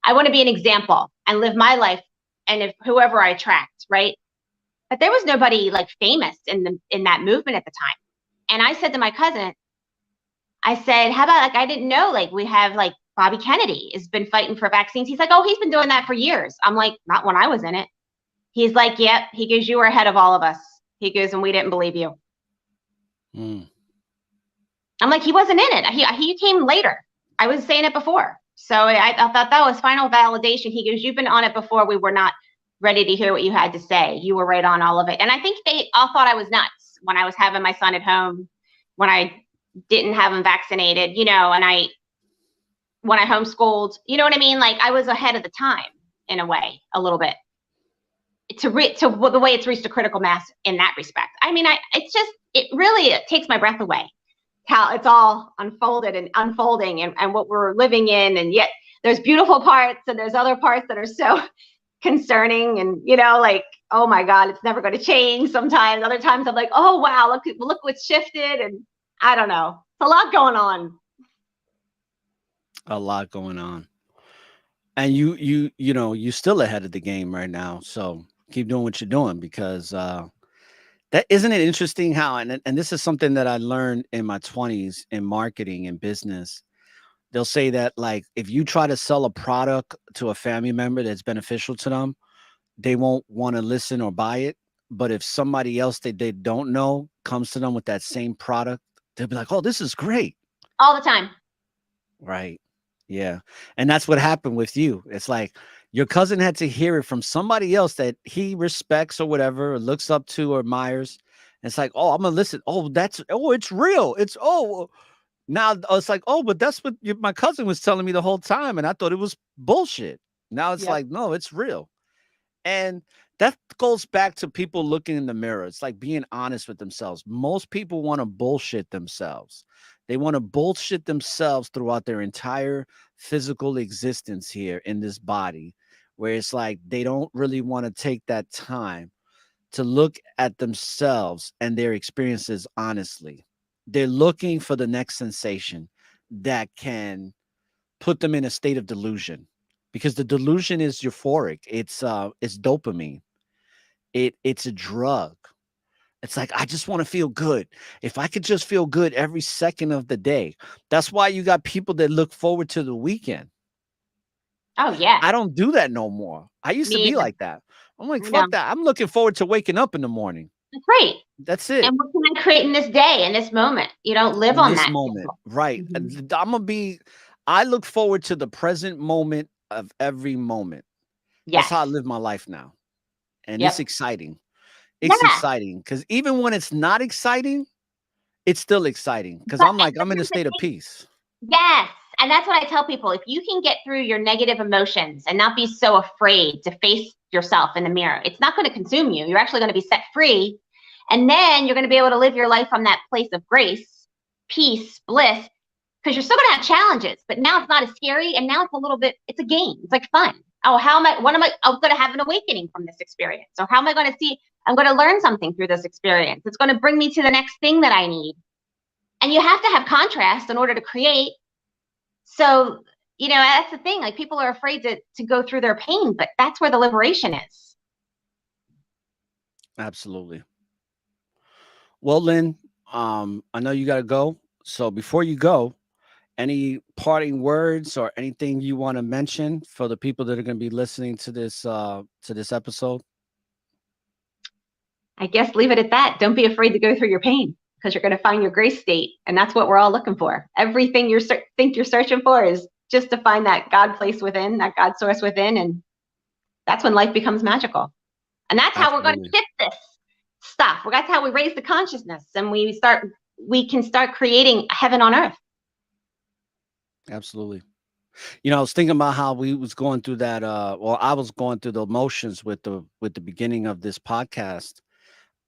I want to be an example and live my life, and if whoever I attract, right? But there was nobody like famous in that movement at the time. And I said to my cousin, I said, how about, like, I didn't know, like, we have like Bobby Kennedy has been fighting for vaccines. He's like, oh, he's been doing that for years. I'm like, not when I was in it. He's like, yep. He goes, you were ahead of all of us. He goes, and we didn't believe you. I'm like, he wasn't in it. He came later. I was saying it before. So I thought that was final validation. He goes, you've been on it before. We were not ready to hear what you had to say. You were right on all of it. And I think they all thought I was nuts when I was having my son at home, when I didn't have him vaccinated, and when I homeschooled, you know what I mean? Like, I was ahead of the time in a way, a little bit, to the way it's reached a critical mass in that respect. I mean, it really takes my breath away how it's all unfolded and unfolding and what we're living in. And yet there's beautiful parts and there's other parts that are so concerning and, like, oh my God, it's never going to change sometimes. Other times I'm like, oh, wow, look what's shifted. And I don't know. It's a lot going on. A lot going on. And you're still ahead of the game right now. So keep doing what you're doing, because that isn't it interesting how, and this is something that I learned in my 20s in marketing and business. They'll say that, like, if you try to sell a product to a family member that's beneficial to them, they won't want to listen or buy it. But if somebody else they don't know comes to them with that same product, they'll be like, oh, this is great. All the time. Right. Yeah. And that's what happened with you. It's like your cousin had to hear it from somebody else that he respects or whatever, or looks up to or admires. And it's like, oh, I'm gonna listen. Oh, it's real. Now it's like, oh, but that's what my cousin was telling me the whole time. And I thought it was bullshit. Now it's like, no, it's real. And that goes back to people looking in the mirror. It's like being honest with themselves. Most people want to bullshit themselves. They want to bullshit themselves throughout their entire physical existence here in this body, where it's like they don't really want to take that time to look at themselves and their experiences honestly. They're looking for the next sensation that can put them in a state of delusion, because the delusion is euphoric. It's dopamine. It's a drug. It's like, I just want to feel good. If I could just feel good every second of the day. That's why you got people that look forward to the weekend. Oh yeah. I don't do that no more. I used to Me be either. like that. I'm like, I know. fuck that. I'm looking forward to waking up in the morning. That's right. That's it. And what can I create in this day, in this moment? You don't live In on this that. moment, right? Mhm. I look forward to the present moment of every moment. That's Yes. how I live my life now. And it's Yep. exciting. It's Yeah. exciting because even when it's not exciting, it's still exciting because But, I'm like, I'm in a here's the state of thing. peace. Yes. And that's what I tell people. If you can get through your negative emotions and not be so afraid to face yourself in the mirror, it's not going to consume you. You're actually going to be set free. And then you're going to be able to live your life from that place of grace, peace, bliss, because you're still going to have challenges, but now it's not as scary. And now it's a little bit, it's a game. It's like fun. Oh, I'm going to have an awakening from this experience. Or how am I going to see, I'm going to learn something through this experience. It's going to bring me to the next thing that I need. And you have to have contrast in order to create. So, that's the thing. Like, people are afraid to go through their pain, but that's where the liberation is. Absolutely. Well, Lynn, I know you got to go. So before you go, any parting words or anything you want to mention for the people that are going to be listening to this episode? I guess leave it at that. Don't be afraid to go through your pain, because you're going to find your grace state. And that's what we're all looking for. Everything you think you're searching for is just to find that God place within, that God source within. And that's when life becomes magical. And that's how we're going to Absolutely. shift this stuff. That's how we raise the consciousness, and we can start creating heaven on earth. Absolutely. I was thinking about how we was going through that. I was going through the emotions with the beginning of this podcast,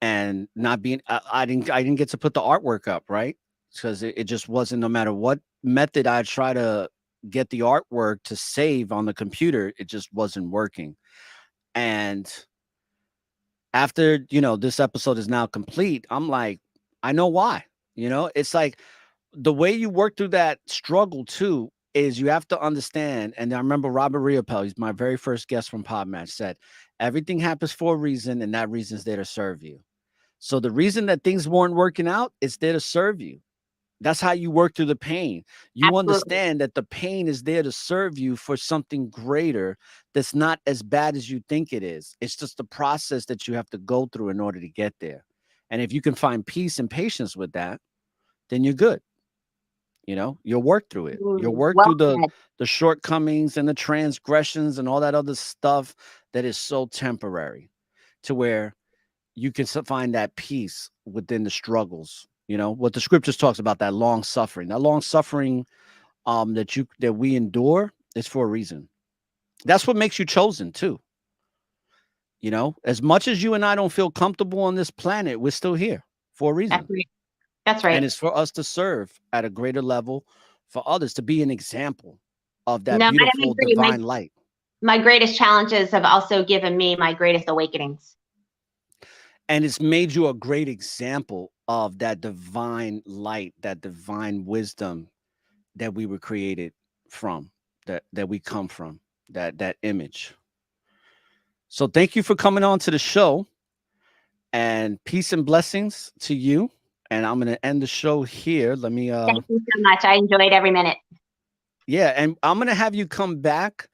and not being. I didn't get to put the artwork up, right? Because it just wasn't. No matter what method I try to get the artwork to save on the computer, it just wasn't working. And after this episode is now complete, I'm like, I know why. It's like the way you work through that struggle too is you have to understand. And I remember Robert Riopel, he's my very first guest from Podmatch, said everything happens for a reason, and that reason is there to serve you. So the reason that things weren't working out is there to serve you. That's how you work through the pain. You Absolutely. understand that the pain is there to serve you for something greater that's not as bad as you think it is. It's just the process that you have to go through in order to get there. And if you can find peace and patience with that, then you're good. You'll work through it. You'll work Well through the said. shortcomings and the transgressions and all that other stuff that is so temporary, to where you can find that peace within the struggles. What the scriptures talks about, that long suffering, that we endure is for a reason. That's what makes you chosen too. As much as you and I don't feel comfortable on this planet, we're still here for a reason. That's right. That's right. And it's for us to serve at a greater level for others, to be an example of that No, beautiful I agree. divine light. My greatest challenges have also given me my greatest awakenings. And it's made you a great example of that divine light, that divine wisdom that we were created from, that we come from, that image. So thank you for coming on to the show, and peace and blessings to you. And I'm going to end the show here. Let me Thank you so much. I enjoyed every minute. Yeah, and I'm going to have you come back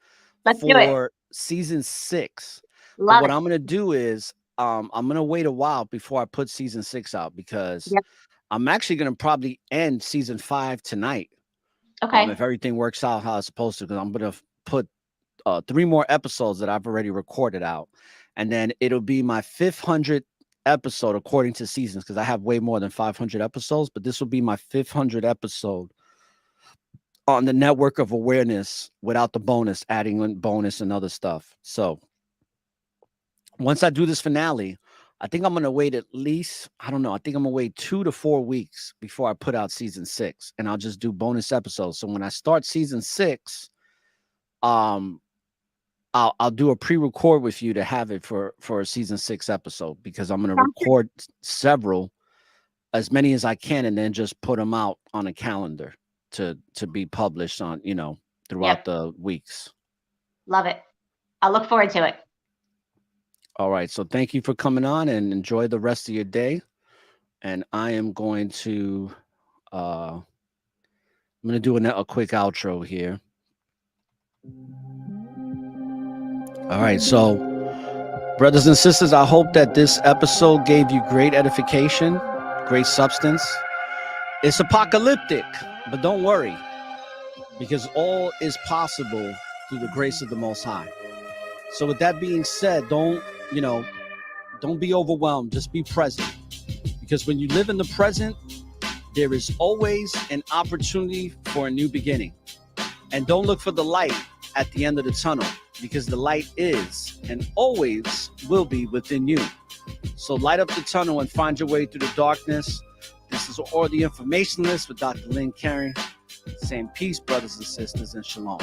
Let's do it. for season 6. But Love what it. I'm going to do is I'm going to wait a while before I put season 6 out, because Yep. I'm actually going to probably end season 5 tonight. Okay. If everything works out how it's supposed to, because I'm going to put 3 more episodes that I've already recorded out. And then it'll be my 500th episode according to seasons, because I have way more than 500 episodes, but this will be my 500th episode on the network of awareness without the bonus, adding in bonus and other stuff. So once I do this finale, I think I'm going to wait at least, I don't know, I think I'm going to wait 2 to 4 weeks before I put out season 6, and I'll just do bonus episodes. So when I start season 6, I'll do a pre-record with you to have it for a season 6 episode, because I'm going to record several as many as I can, and then just put them out on a calendar to be published on, throughout the weeks. Love it. I'll look forward to it. All right. So thank you for coming on, and enjoy the rest of your day. And I am going to do a quick outro here. All right. So, brothers and sisters, I hope that this episode gave you great edification, great substance. It's apocalyptic, but don't worry, because all is possible through the grace of the Most High. So with that being said, don't be overwhelmed. Just be present, because when you live in the present, there is always an opportunity for a new beginning. And don't look for the light at the end of the tunnel, because the light is and always will be within you. So light up the tunnel and find your way through the darkness. This is ORRA the Informationalist with Dr. Lynn Carey, saying peace, brothers and sisters, and shalom.